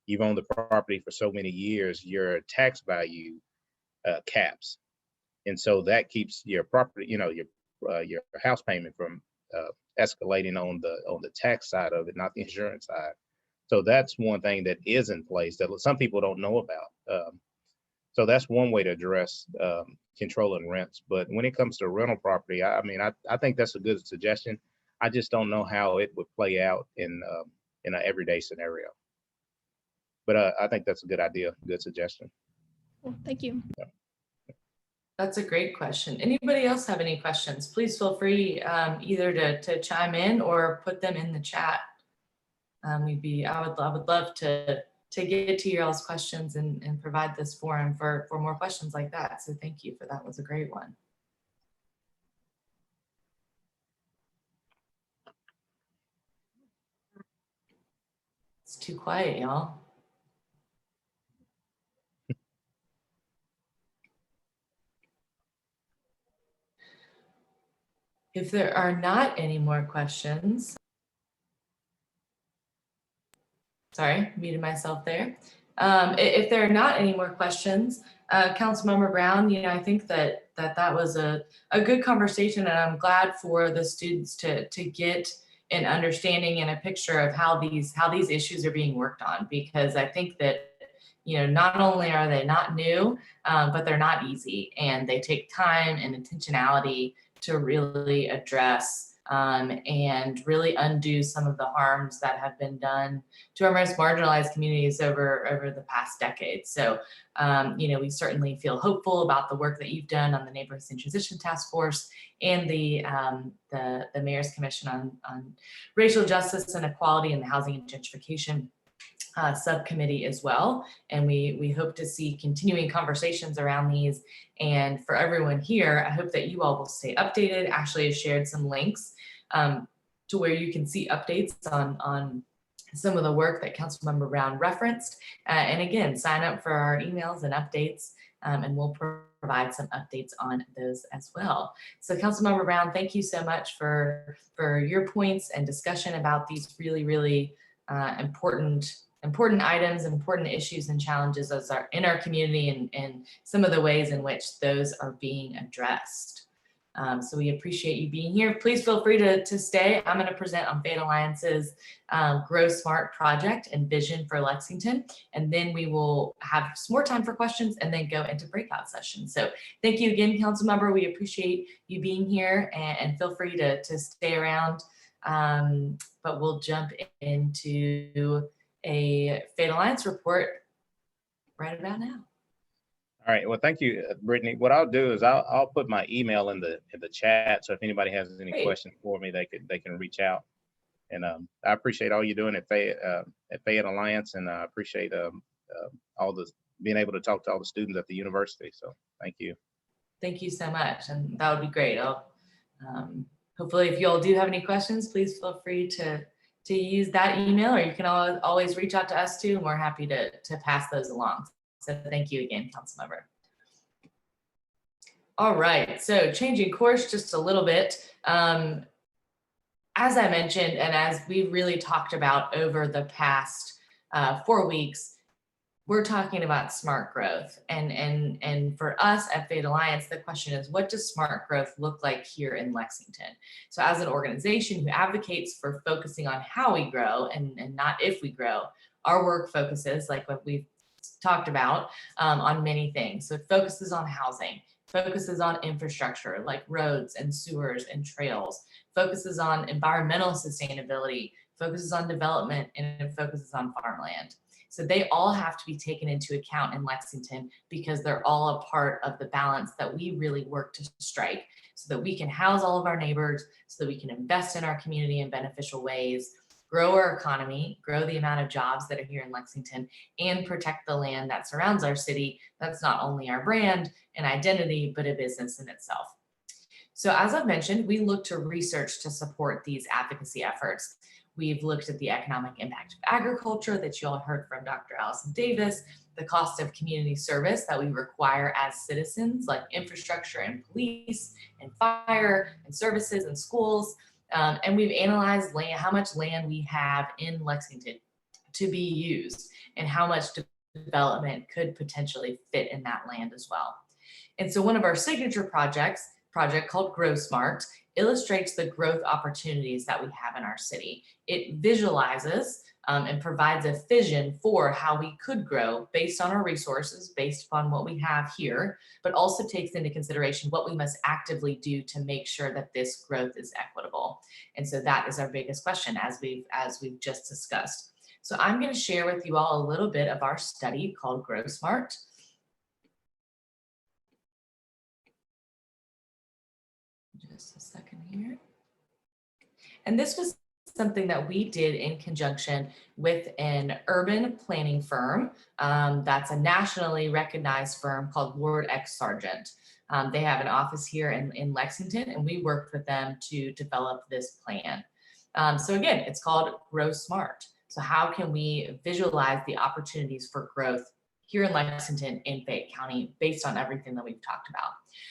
you've owned the property for so many years, your tax value caps. And so that keeps your property, your house payment from escalating on the tax side of it, not the insurance side. So that's one thing that is in place that some people don't know about. So that's one way to address controlling rents. But when it comes to rental property, I think that's a good suggestion. I just don't know how it would play out in an everyday scenario. But I think that's a good idea, good suggestion.
Well, thank you.
Yeah.
That's a great question. Anybody else have any questions? Please feel free either to chime in or put them in the chat. I would love to get to your all's questions and provide this forum for more questions like that. So thank you for that. Was a great one. It's too quiet, y'all. If there are not any more questions, sorry, muted myself there. If there are not any more questions, Councilmember Brown, I think that was a good conversation, and I'm glad for the students to get an understanding and a picture of how these issues are being worked on, because I think that not only are they not new, but they're not easy, and they take time and intentionality to really address and really undo some of the harms that have been done to our most marginalized communities over the past decade. So, we certainly feel hopeful about the work that you've done on the Neighborhoods in Transition Task Force and the Mayor's Commission on Racial Justice and Equality in the Housing and Gentrification subcommittee as well. And we hope to see continuing conversations around these. And for everyone here, I hope that you all will stay updated. Ashley has shared some links to where you can see updates on some of the work that Councilmember Brown referenced. And again, sign up for our emails and updates, and we'll provide some updates on those as well. So Councilmember Brown, thank you so much for your points and discussion about these really important items, important issues and challenges in our community, and some of the ways in which those are being addressed. So we appreciate you being here. Please feel free to stay. I'm going to present on Fayette Alliance's Grow Smart project and vision for Lexington. And then we will have some more time for questions and then go into breakout sessions. So thank you again, Councilmember. We appreciate you being here, and feel free to stay around. But we'll jump into a Fayette Alliance report right about now.
All right. Well, thank you, Brittany. What I'll do is I'll put my email in the chat. So if anybody has any questions for me, they can reach out. And I appreciate all you're doing at Fayette Alliance, and I appreciate all the being able to talk to all the students at the university. So thank you.
Thank you so much, and that would be great. I'll hopefully, if you all do have any questions, please feel free to use that email, or you can always reach out to us too, and we're happy to pass those along. So thank you again, Councilmember. All right, so changing course just a little bit. As I mentioned, and as we really talked about over the past 4 weeks, we're talking about smart growth. And for us at Fayette Alliance, the question is, what does smart growth look like here in Lexington? So as an organization who advocates for focusing on how we grow and not if we grow, our work focuses, like what we've talked about, on many things. So it focuses on housing, focuses on infrastructure like roads and sewers and trails, focuses on environmental sustainability, focuses on development, and it focuses on farmland. So they all have to be taken into account in Lexington, because they're all a part of the balance that we really work to strike, so that we can house all of our neighbors, so that we can invest in our community in beneficial ways, grow our economy, grow the amount of jobs that are here in Lexington, and protect the land that surrounds our city. That's not only our brand and identity, but a business in itself. So as I've mentioned, we look to research to support these advocacy efforts. We've looked at the economic impact of agriculture that you all heard from Dr. Allison Davis, the cost of community service that we require as citizens, like infrastructure and police and fire and services and schools. And we've analyzed how much land we have in Lexington to be used, and how much development could potentially fit in that land as well. And so one of our signature project called Grow Smart illustrates the growth opportunities that we have in our city. It visualizes and provides a vision for how we could grow based on our resources, based upon what we have here, but also takes into consideration what we must actively do to make sure that this growth is equitable. And so that is our biggest question, as we've just discussed. So I'm going to share with you all a little bit of our study called Grow Smart. Just a second here. And this was something that we did in conjunction with an urban planning firm. That's a nationally recognized firm called Ward X Sargent. They have an office here in Lexington, and we worked with them to develop this plan. So again, it's called Grow Smart. So how can we visualize the opportunities for growth here in Lexington in Fayette County based on everything that we've talked about?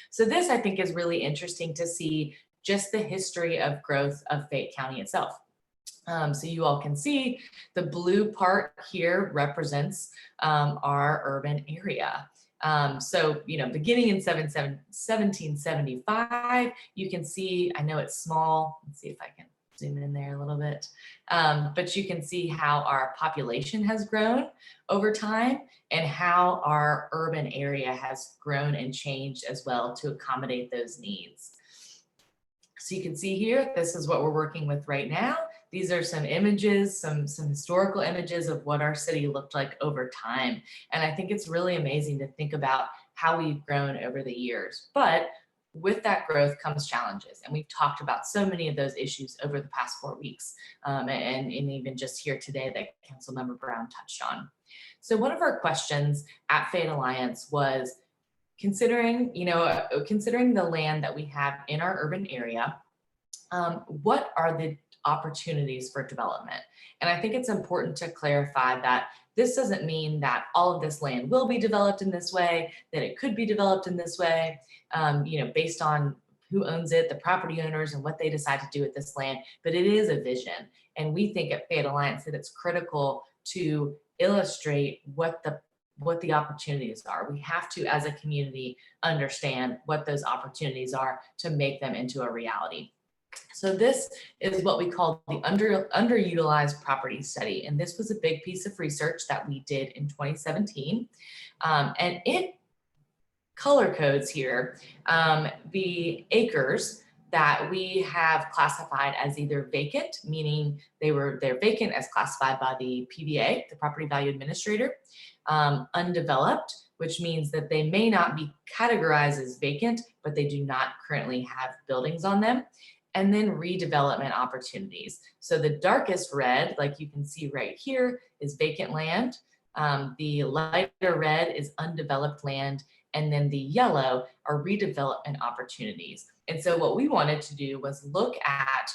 So this, I think, is really interesting to see just the history of growth of Fayette County itself. So you all can see the blue part here represents our urban area. So, beginning in 1775, you can see, I know it's small. Let's see if I can zoom in there a little bit. But you can see how our population has grown over time, and how our urban area has grown and changed as well to accommodate those needs. So you can see here, this is what we're working with right now. These are some images, some historical images of what our city looked like over time. And I think it's really amazing to think about how we've grown over the years. But with that growth comes challenges. And we've talked about so many of those issues over the past 4 weeks, and even just here today that Councilmember Brown touched on. So one of our questions at Fayette Alliance was, considering the land that we have in our urban area, what are the opportunities for development? And I think it's important to clarify that this doesn't mean that all of this land will be developed in this way, that it could be developed in this way, based on who owns it, the property owners, and what they decide to do with this land, but it is a vision. And we think at Fayette Alliance that it's critical to illustrate what the opportunities are. We have to, as a community, understand what those opportunities are to make them into a reality. So this is what we call the underutilized property study. And this was a big piece of research that we did in 2017. And it color codes here the acres that we have classified as either vacant, meaning they're vacant as classified by the PVA, the Property Value Administrator, undeveloped, which means that they may not be categorized as vacant, but they do not currently have buildings on them, and then redevelopment opportunities. So the darkest red, like you can see right here, is vacant land. The lighter red is undeveloped land, and then the yellow are redevelopment opportunities. And so what we wanted to do was look at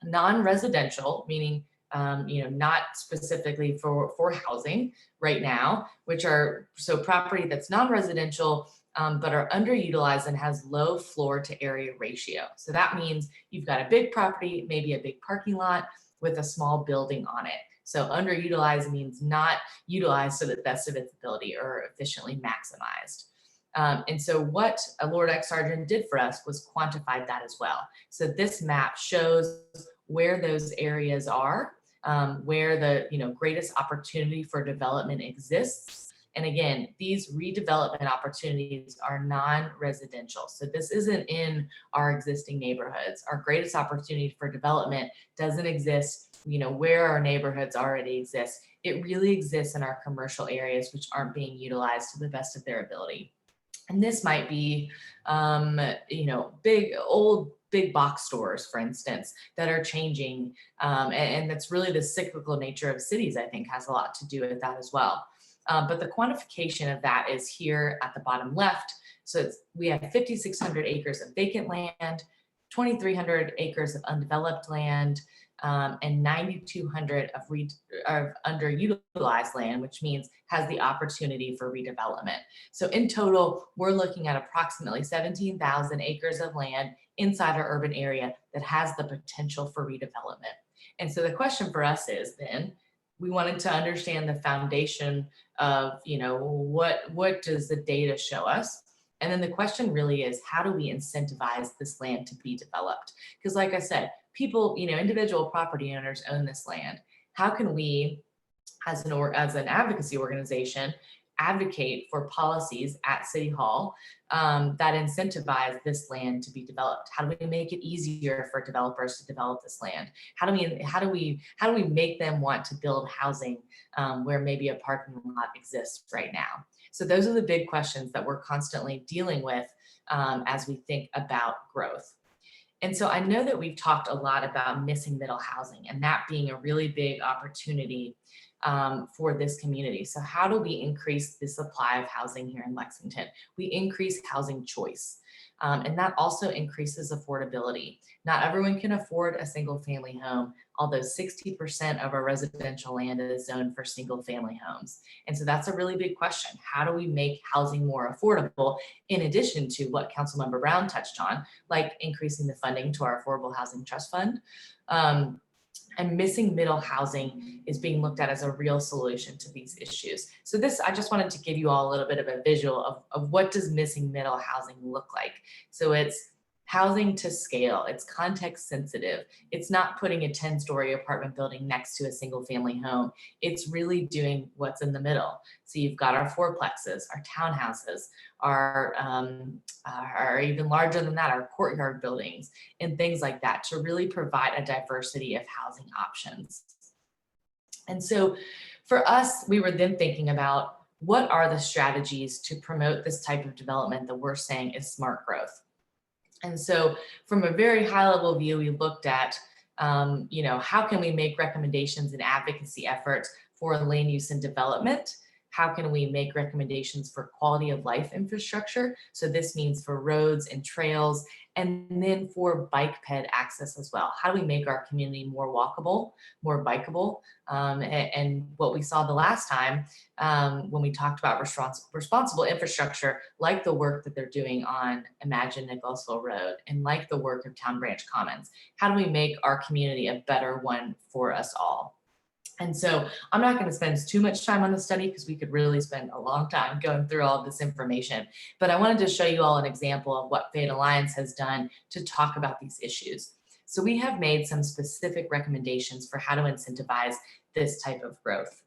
non-residential, meaning not specifically for housing right now, which are so property that's non-residential, but are underutilized and has low floor to area ratio. So that means you've got a big property, maybe a big parking lot with a small building on it. So underutilized means not utilized to the best of its ability or efficiently maximized. And so what a Lord X Sergeant did for us was quantified that as well. So this map shows where those areas are, where the greatest opportunity for development exists. And again, these redevelopment opportunities are non-residential. So this isn't in our existing neighborhoods. Our greatest opportunity for development doesn't exist, where our neighborhoods already exist. It really exists in our commercial areas, which aren't being utilized to the best of their ability. And this might be, big box stores, for instance, that are changing. And that's really the cyclical nature of cities, I think, has a lot to do with that as well. But the quantification of that is here at the bottom left. So we have 5,600 acres of vacant land, 2,300 acres of undeveloped land, and 9,200 of underutilized land, which means has the opportunity for redevelopment. So in total, we're looking at approximately 17,000 acres of land inside our urban area that has the potential for redevelopment. And so the question for us is then, we wanted to understand the foundation of, what does the data show us? And then the question really is, how do we incentivize this land to be developed? Because like I said, people, individual property owners own this land. How can we, as an advocacy organization, advocate for policies at City Hall that incentivize this land to be developed? How do we make it easier for developers to develop this land? How do we make them want to build housing where maybe a parking lot exists right now? So those are the big questions that we're constantly dealing with as we think about growth. And so I know that we've talked a lot about missing middle housing and that being a really big opportunity for this community. So how do we increase the supply of housing here in Lexington? We increase housing choice. And that also increases affordability. Not everyone can afford a single family home, although 60% of our residential land is zoned for single family homes. And so that's a really big question. How do we make housing more affordable, in addition to what Councilmember Brown touched on, like increasing the funding to our Affordable Housing Trust Fund? And missing middle housing is being looked at as a real solution to these issues. So I just wanted to give you all a little bit of a visual of what does missing middle housing look like. So it's housing to scale, it's context sensitive. It's not putting a 10-story apartment building next to a single family home. It's really doing what's in the middle. So you've got our fourplexes, our townhouses, our even larger than that, our courtyard buildings and things like that to really provide a diversity of housing options. And so for us, we were then thinking about what are the strategies to promote this type of development that we're saying is smart growth. And so from a very high level view, we looked at, how can we make recommendations and advocacy efforts for land use and development how can we make recommendations for quality of life infrastructure? So this means for roads and trails, and then for bike ped access as well. How do we make our community more walkable, more bikeable? And what we saw the last time when we talked about responsible infrastructure, like the work that they're doing on Imagine Nicholsville Road and like the work of Town Branch Commons, how do we make our community a better one for us all? And so I'm not going to spend too much time on the study because we could really spend a long time going through all of this information. But I wanted to show you all an example of what Fayette Alliance has done to talk about these issues. So we have made some specific recommendations for how to incentivize this type of growth.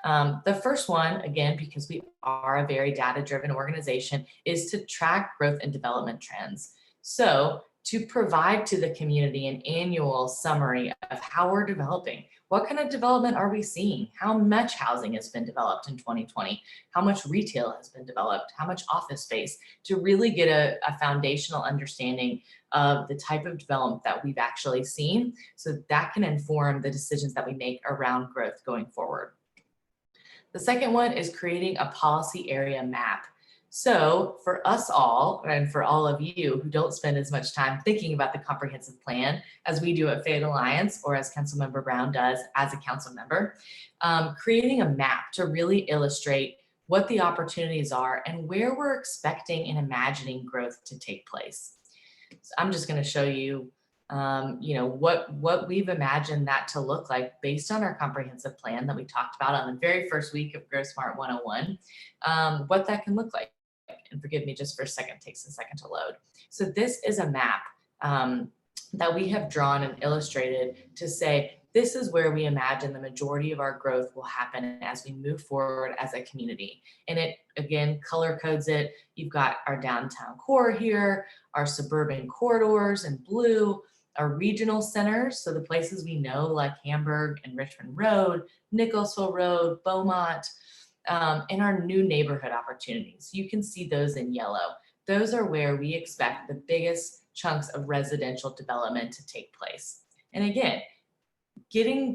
The first one, again, because we are a very data-driven organization, is to track growth and development trends. So to provide to the community an annual summary of how we're developing. What kind of development are we seeing? How much housing has been developed in 2020? How much retail has been developed? How much office space? To really get a foundational understanding of the type of development that we've actually seen, so that can inform the decisions that we make around growth going forward. The second one is creating a policy area map. So for us all, and for all of you who don't spend as much time thinking about the comprehensive plan as we do at Fayette Alliance, or as Councilmember Brown does as a council member, creating a map to really illustrate what the opportunities are and where we're expecting and imagining growth to take place. So I'm just going to show you, what we've imagined that to look like based on our comprehensive plan that we talked about on the very first week of Grow Smart 101, what that can look like. And forgive me just for a second, it takes a second to load. So this is a map that we have drawn and illustrated to say, this is where we imagine the majority of our growth will happen as we move forward as a community. And it, again, color codes it. You've got our downtown core here, our suburban corridors in blue, our regional centers, so the places we know like Hamburg and Richmond Road, Nicholsville Road, Beaumont, and our new neighborhood opportunities. You can see those in yellow. Those are where we expect the biggest chunks of residential development to take place. And again,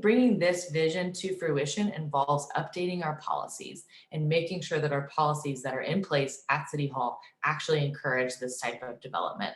bringing this vision to fruition involves updating our policies and making sure that our policies that are in place at City Hall actually encourage this type of development.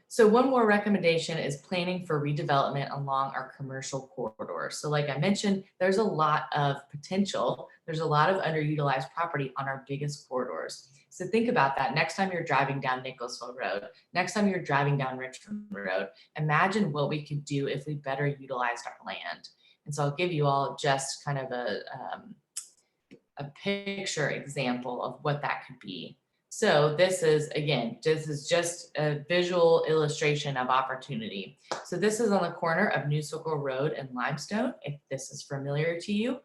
So one more recommendation is planning for redevelopment along our commercial corridors. So like I mentioned, there's a lot of potential. There's a lot of underutilized property on our biggest corridors. So think about that. Next time you're driving down Nicholsville Road, next time you're driving down Richmond Road, imagine what we could do if we better utilized our land. And so I'll give you all just kind of a picture example of what that could be. So this is, again, this is just a visual illustration of opportunity. So this is on the corner of New Circle Road and Limestone, if this is familiar to you.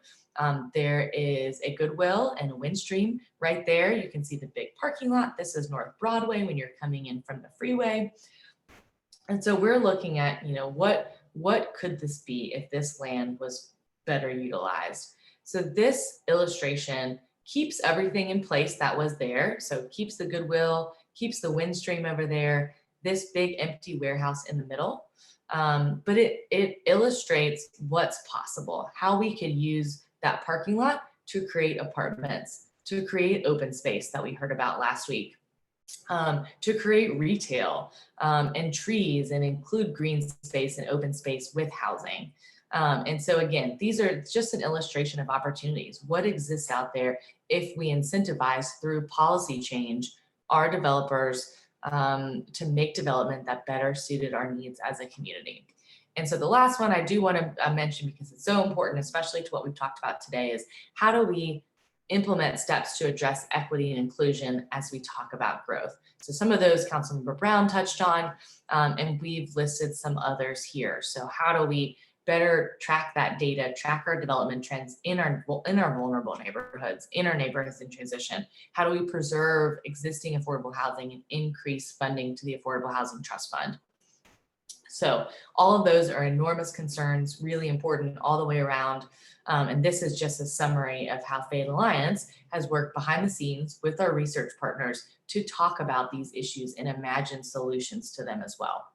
There is a Goodwill and a Windstream right there. You can see the big parking lot. This is North Broadway when you're coming in from the freeway. And so we're looking at, what could this be if this land was better utilized? So this illustration keeps everything in place that was there. So it keeps the Goodwill, keeps the Windstream over there, this big empty warehouse in the middle. But it illustrates what's possible, how we could use that parking lot to create apartments, to create open space that we heard about last week, to create retail and trees and include green space and open space with housing. And so again, these are just an illustration of opportunities. What exists out there if we incentivize through policy change our developers to make development that better suited our needs as a community. And so the last one I do want to mention, because it's so important, especially to what we've talked about today, is how do we implement steps to address equity and inclusion as we talk about growth. So some of those Councilmember Brown touched on, and we've listed some others here. So how do we better track that data, track our development trends in our vulnerable neighborhoods, in our neighborhoods in transition? How do we preserve existing affordable housing and increase funding to the Affordable Housing Trust Fund? So all of those are enormous concerns, really important all the way around. And this is just a summary of how Fayette Alliance has worked behind the scenes with our research partners to talk about these issues and imagine solutions to them as well.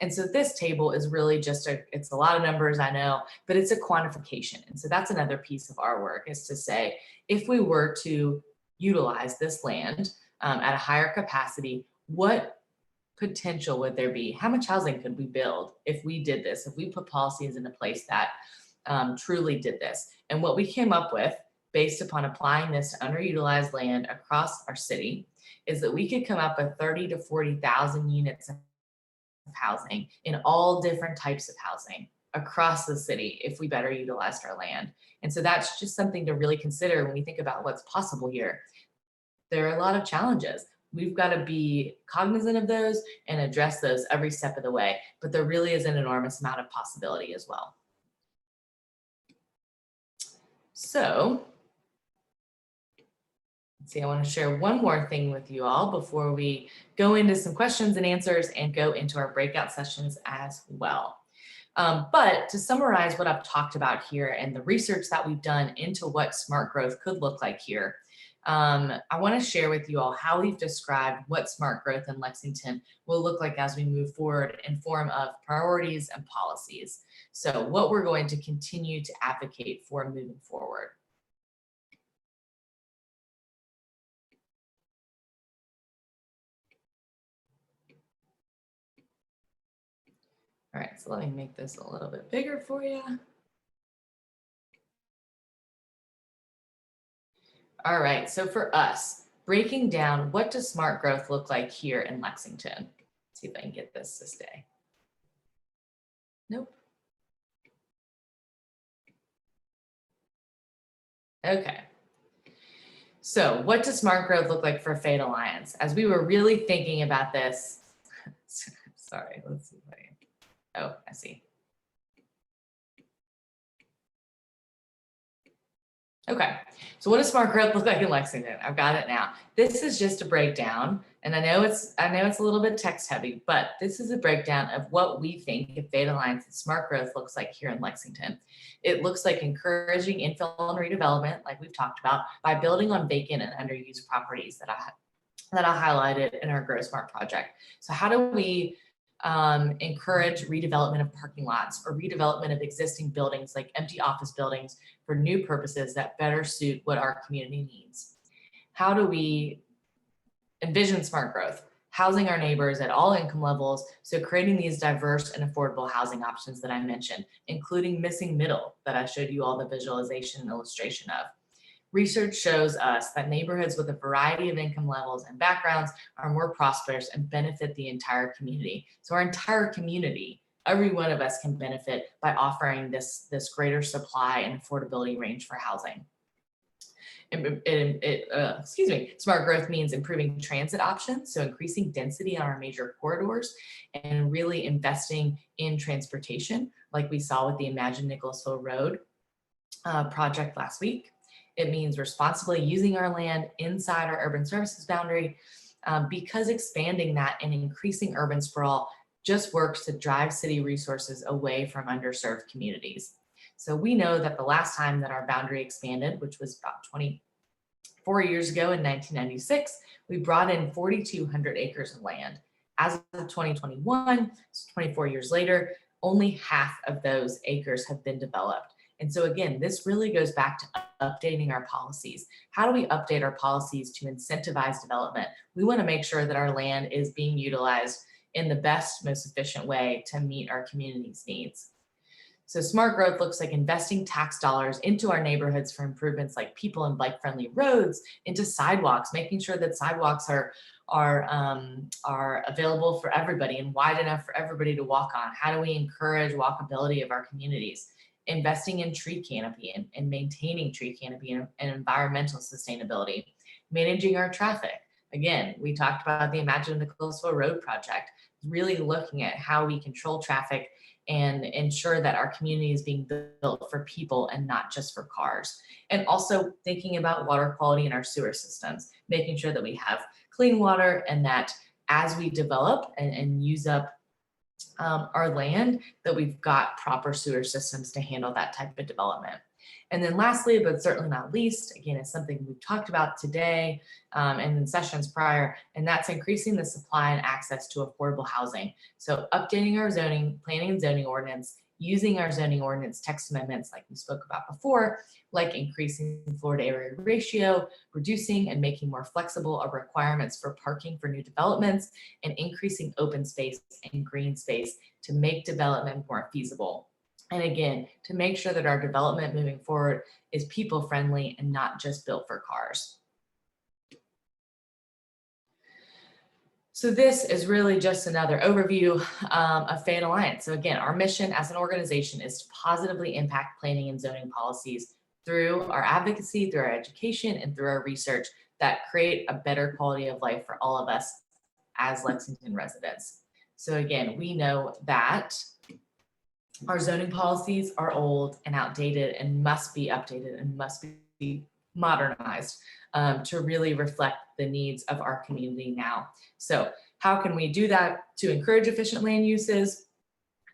And so this table is really just it's a lot of numbers, I know, but it's a quantification. And so that's another piece of our work, is to say, if we were to utilize this land at a higher capacity, what potential would there be? How much housing could we build if we did this, if we put policies into place that truly did this? And what we came up with, based upon applying this to underutilized land across our city, is that we could come up with 30 to 40,000 units of housing in all different types of housing across the city if we better utilized our land. And so that's just something to really consider when we think about what's possible here. There are a lot of challenges. We've got to be cognizant of those and address those every step of the way, but there really is an enormous amount of possibility as well. So, let's see, I want to share one more thing with you all before we go into some questions and answers and go into our breakout sessions as well. But to summarize what I've talked about here and the research that we've done into what smart growth could look like here, I want to share with you all how we've described what smart growth in Lexington will look like as we move forward in form of priorities and policies. So what we're going to continue to advocate for moving forward. All right, so let me make this a little bit bigger for you. All right, so for us, breaking down, what does smart growth look like here in Lexington? Let's see if I can get this to stay. Nope. Okay. So what does smart growth look like for Fayette Alliance? As we were really thinking about this, sorry, let's see if I can, oh, I see. Okay, so what does smart growth look like in Lexington? I've got it now. This is just a breakdown, and I know it's a little bit text heavy, but this is a breakdown of what we think if Fayette Alliance's smart growth looks like here in Lexington. It looks like encouraging infill and redevelopment, like we've talked about, by building on vacant and underused properties that I highlighted in our Grow Smart project. So how do we encourage redevelopment of parking lots or redevelopment of existing buildings like empty office buildings for new purposes that better suit what our community needs? How do we envision smart growth? Housing our neighbors at all income levels, so creating these diverse and affordable housing options that I mentioned, including missing middle that I showed you all the visualization and illustration of. Research shows us that neighborhoods with a variety of income levels and backgrounds are more prosperous and benefit the entire community. So our entire community, every one of us can benefit by offering this greater supply and affordability range for housing. Smart growth means improving transit options, so increasing density on our major corridors and really investing in transportation, like we saw with the Imagine Nicholasville Road project last week. It means responsibly using our land inside our urban services boundary because expanding that and increasing urban sprawl just works to drive city resources away from underserved communities. So we know that the last time that our boundary expanded, which was about 24 years ago in 1996, we brought in 4,200 acres of land. As of 2021, so 24 years later, only half of those acres have been developed. And so again, this really goes back to updating our policies. How do we update our policies to incentivize development? We want to make sure that our land is being utilized in the best, most efficient way to meet our community's needs. So smart growth looks like investing tax dollars into our neighborhoods for improvements like people and bike-friendly roads, into sidewalks, making sure that sidewalks are available for everybody and wide enough for everybody to walk on. How do we encourage walkability of our communities? Investing in tree canopy and maintaining tree canopy and environmental sustainability, managing our traffic. Again, we talked about the Imagine Nicholasville Road project, really looking at how we control traffic and ensure that our community is being built for people and not just for cars. And also thinking about water quality in our sewer systems, making sure that we have clean water and that as we develop and use up our land, that we've got proper sewer systems to handle that type of development. And then lastly, but certainly not least, again, it's something we've talked about today and in sessions prior, and that's increasing the supply and access to affordable housing. So updating our zoning, planning and zoning ordinance, using our zoning ordinance text amendments like we spoke about before, like increasing floor to area ratio, reducing and making more flexible our requirements for parking for new developments, and increasing open space and green space to make development more feasible. And again, to make sure that our development moving forward is people friendly and not just built for cars. So this is really just another overview of Fayette Alliance. So again, our mission as an organization is to positively impact planning and zoning policies through our advocacy, through our education, and through our research that create a better quality of life for all of us as Lexington residents. So again, we know that our zoning policies are old and outdated and must be updated and must be modernized to really reflect the needs of our community now. So how can we do that? To encourage efficient land uses,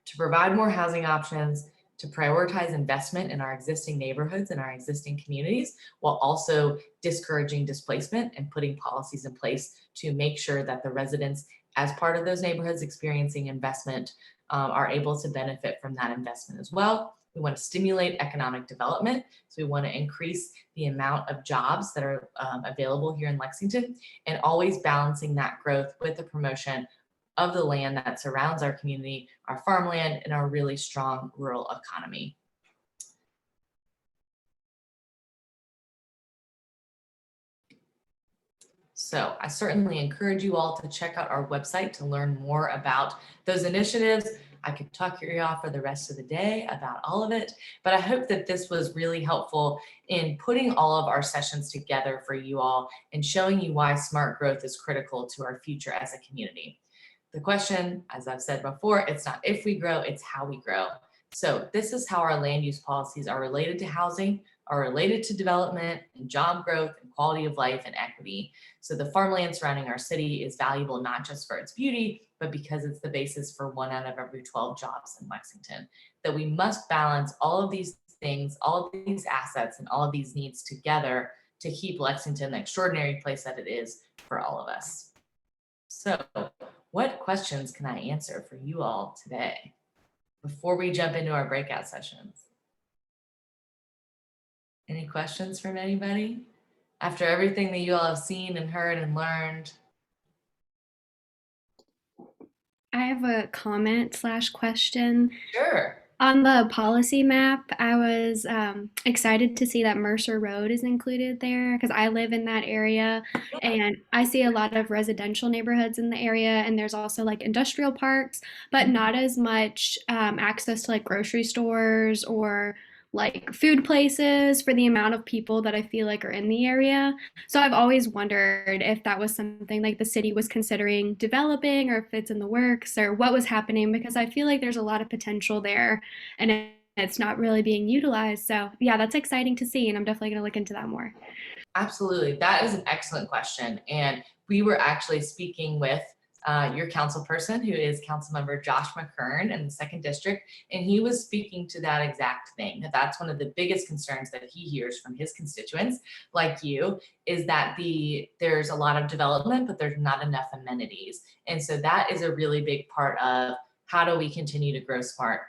to provide more housing options, to prioritize investment in our existing neighborhoods and our existing communities, while also discouraging displacement and putting policies in place to make sure that the residents as part of those neighborhoods experiencing investment are able to benefit from that investment as well. We want to stimulate economic development. So we want to increase the amount of jobs that are available here in Lexington, and always balancing that growth with the promotion of the land that surrounds our community, our farmland, and our really strong rural economy. So I certainly encourage you all to check out our website to learn more about those initiatives. I could talk your ear off for the rest of the day about all of it, but I hope that this was really helpful in putting all of our sessions together for you all and showing you why smart growth is critical to our future as a community. The question, as I've said before, it's not if we grow, it's how we grow. So this is how our land use policies are related to housing, are related to development and job growth and quality of life and equity. So the farmland surrounding our city is valuable not just for its beauty, but because it's the basis for 1 out of every 12 jobs in Lexington. That we must balance all of these things, all of these assets, and all of these needs together to keep Lexington the extraordinary place that it is for all of us. So what questions can I answer for you all today before we jump into our breakout sessions? Any questions from anybody? After everything that you all have seen and heard and learned.
I have a comment / question.
Sure.
On the policy map, I was excited to see that Mercer Road is included there because I live in that area and I see a lot of residential neighborhoods in the area, and there's also like industrial parks, but not as much access to like grocery stores or like food places for the amount of people that I feel like are in the area. So I've always wondered if that was something like the city was considering developing, or if it's in the works, or what was happening, because I feel like there's a lot of potential there and it's not really being utilized. So yeah, that's exciting to see, and I'm definitely going to look into that more.
Absolutely. That is an excellent question. And we were actually speaking with your council person, who is Councilmember Josh McKern in the 2nd District, and he was speaking to that exact thing. That's one of the biggest concerns that he hears from his constituents, like you, is that there's a lot of development, but there's not enough amenities. And so that is a really big part of how do we continue to grow smart.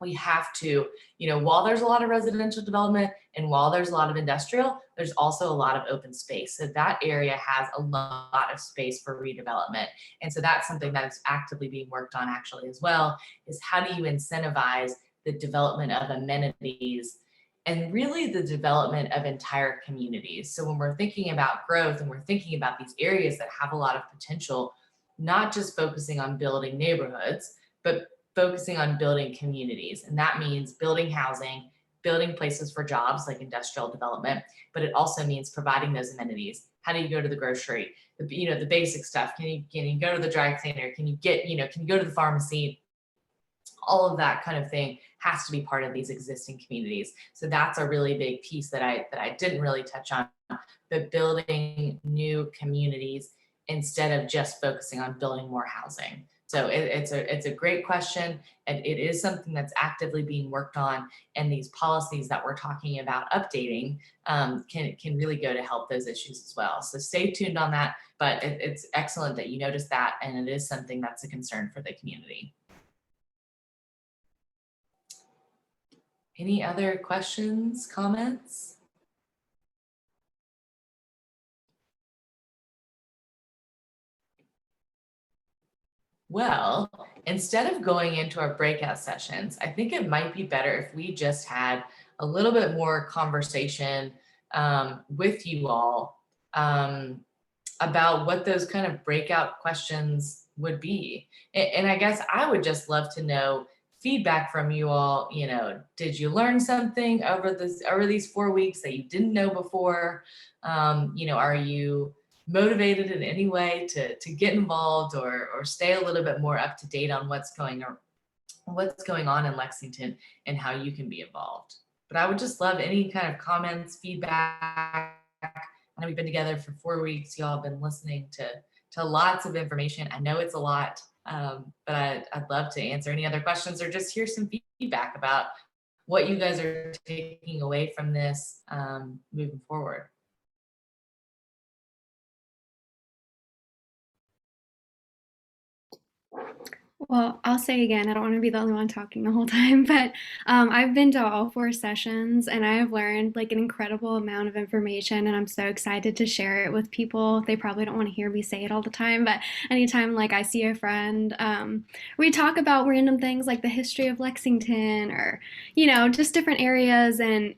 We have to, while there's a lot of residential development and while there's a lot of industrial, there's also a lot of open space. So that area has a lot of space for redevelopment. And so that's something that is actively being worked on actually as well, is how do you incentivize the development of amenities and really the development of entire communities. So when we're thinking about growth and we're thinking about these areas that have a lot of potential, not just focusing on building neighborhoods, but focusing on building communities. And that means building housing, building places for jobs like industrial development, but it also means providing those amenities. How do you go to the grocery? The basic stuff. Can you go to the dry cleaner? Can you go to the pharmacy? All of that kind of thing has to be part of these existing communities. So that's a really big piece that I didn't really touch on, but building new communities instead of just focusing on building more housing. So it's a great question, and it is something that's actively being worked on. And these policies that we're talking about updating can really go to help those issues as well. So stay tuned on that. But it's excellent that you noticed that, and it is something that's a concern for the community. Any other questions, comments? Well, instead of going into our breakout sessions, I think it might be better if we just had a little bit more conversation with you all about what those kind of breakout questions would be. And I guess I would just love to know feedback from you all. You know, did you learn something over these 4 weeks that you didn't know before? You know, are you motivated in any way to get involved or stay a little bit more up to date on what's going on in Lexington and how you can be involved? But I would just love any kind of comments, feedback. I know we've been together for 4 weeks. Y'all have been listening to lots of information. I know it's a lot, but I'd love to answer any other questions or just hear some feedback about what you guys are taking away from this moving forward.
Well, I'll say again, I don't want to be the only one talking the whole time, but I've been to all 4 sessions and I have learned like an incredible amount of information, and I'm so excited to share it with people. They probably don't want to hear me say it all the time, but anytime like I see a friend, we talk about random things like the history of Lexington or, you know, just different areas, and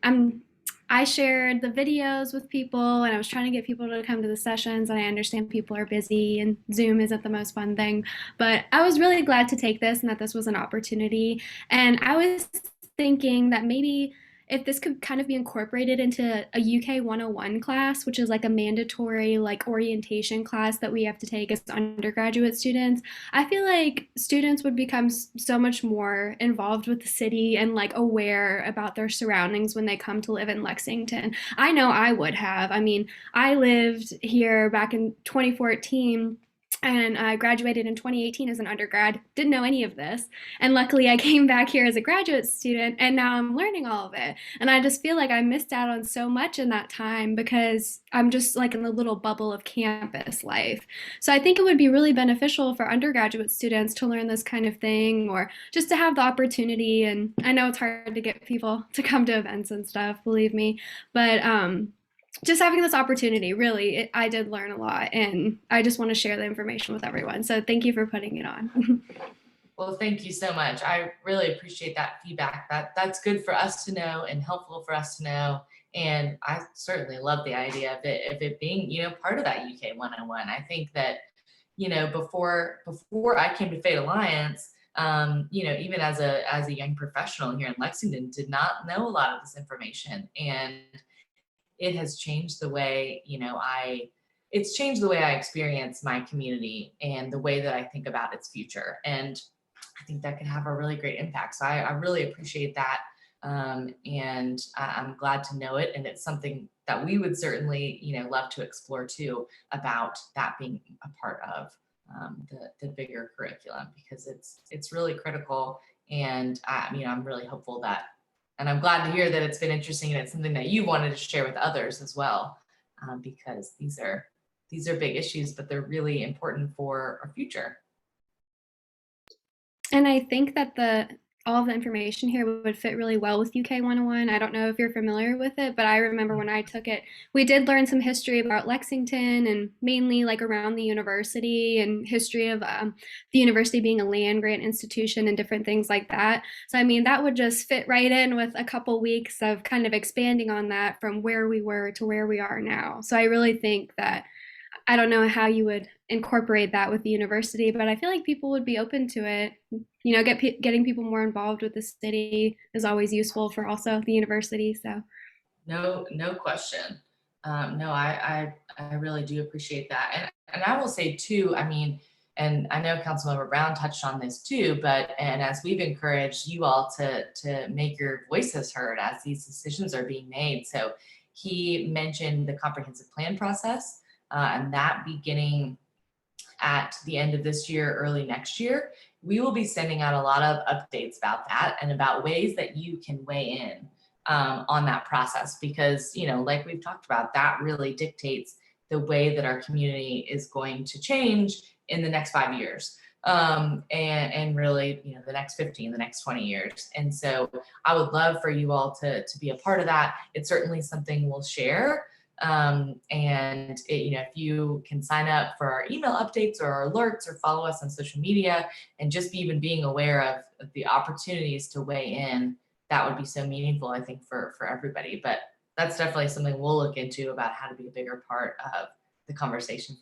I shared the videos with people and I was trying to get people to come to the sessions, and I understand people are busy and Zoom isn't the most fun thing, but I was really glad to take this and that this was an opportunity. And I was thinking that maybe if this could kind of be incorporated into a UK 101 class, which is like a mandatory like orientation class that we have to take as undergraduate students, I feel like students would become so much more involved with the city and like aware about their surroundings when they come to live in Lexington. I know I would have. I mean, I lived here back in 2014 and I graduated in 2018 as an undergrad, didn't know any of this. And luckily I came back here as a graduate student and now I'm learning all of it. And I just feel like I missed out on so much in that time because I'm just like in the little bubble of campus life. So I think it would be really beneficial for undergraduate students to learn this kind of thing, or just to have the opportunity. And I know it's hard to get people to come to events and stuff, believe me, but just having this opportunity, really, I did learn a lot, and I just want to share the information with everyone. So thank you for putting it on.
Well, thank you so much. I really appreciate that feedback. That's good for us to know and helpful for us to know. And I certainly love the idea of it being, you know, part of that UK 101. I think that, you know, before I came to Fayette Alliance, you know, even as a young professional here in Lexington, did not know a lot of this information. And it has changed the way, you know, it's changed the way I experience my community and the way that I think about its future. And I think that can have a really great impact. So I really appreciate that. And I'm glad to know it. And it's something that we would certainly, you know, love to explore too, about that being a part of the bigger curriculum, because it's really critical. And I'm really hopeful that, and I'm glad to hear that it's been interesting and it's something that you wanted to share with others as well, because these are big issues, but they're really important for our future.
And I think that all the information here would fit really well with UK 101. I don't know if you're familiar with it, but I remember when I took it, we did learn some history about Lexington and mainly like around the university and history of the university being a land grant institution and different things like that. So, I mean, that would just fit right in with a couple weeks of kind of expanding on that from where we were to where we are now. So I really think that, I don't know how you would incorporate that with the university, but I feel like people would be open to it. You know, getting people more involved with the city is always useful for also the university. So
no question. No, I really do appreciate that. And I will say too, I mean, and I know Councilmember Brown touched on this too, and as we've encouraged you all to make your voices heard as these decisions are being made. So he mentioned the comprehensive plan process, and that beginning at the end of this year, early next year, we will be sending out a lot of updates about that and about ways that you can weigh in on that process, because, you know, like we've talked about, that really dictates the way that our community is going to change in the next 5 years. And really, you know, the next 15, the next 20 years. And so I would love for you all to be a part of that. It's certainly something we'll share. And you know, if you can sign up for our email updates or our alerts, or follow us on social media, and just even being aware of the opportunities to weigh in, that would be so meaningful, I think, for everybody. But that's definitely something we'll look into, about how to be a bigger part of the conversation.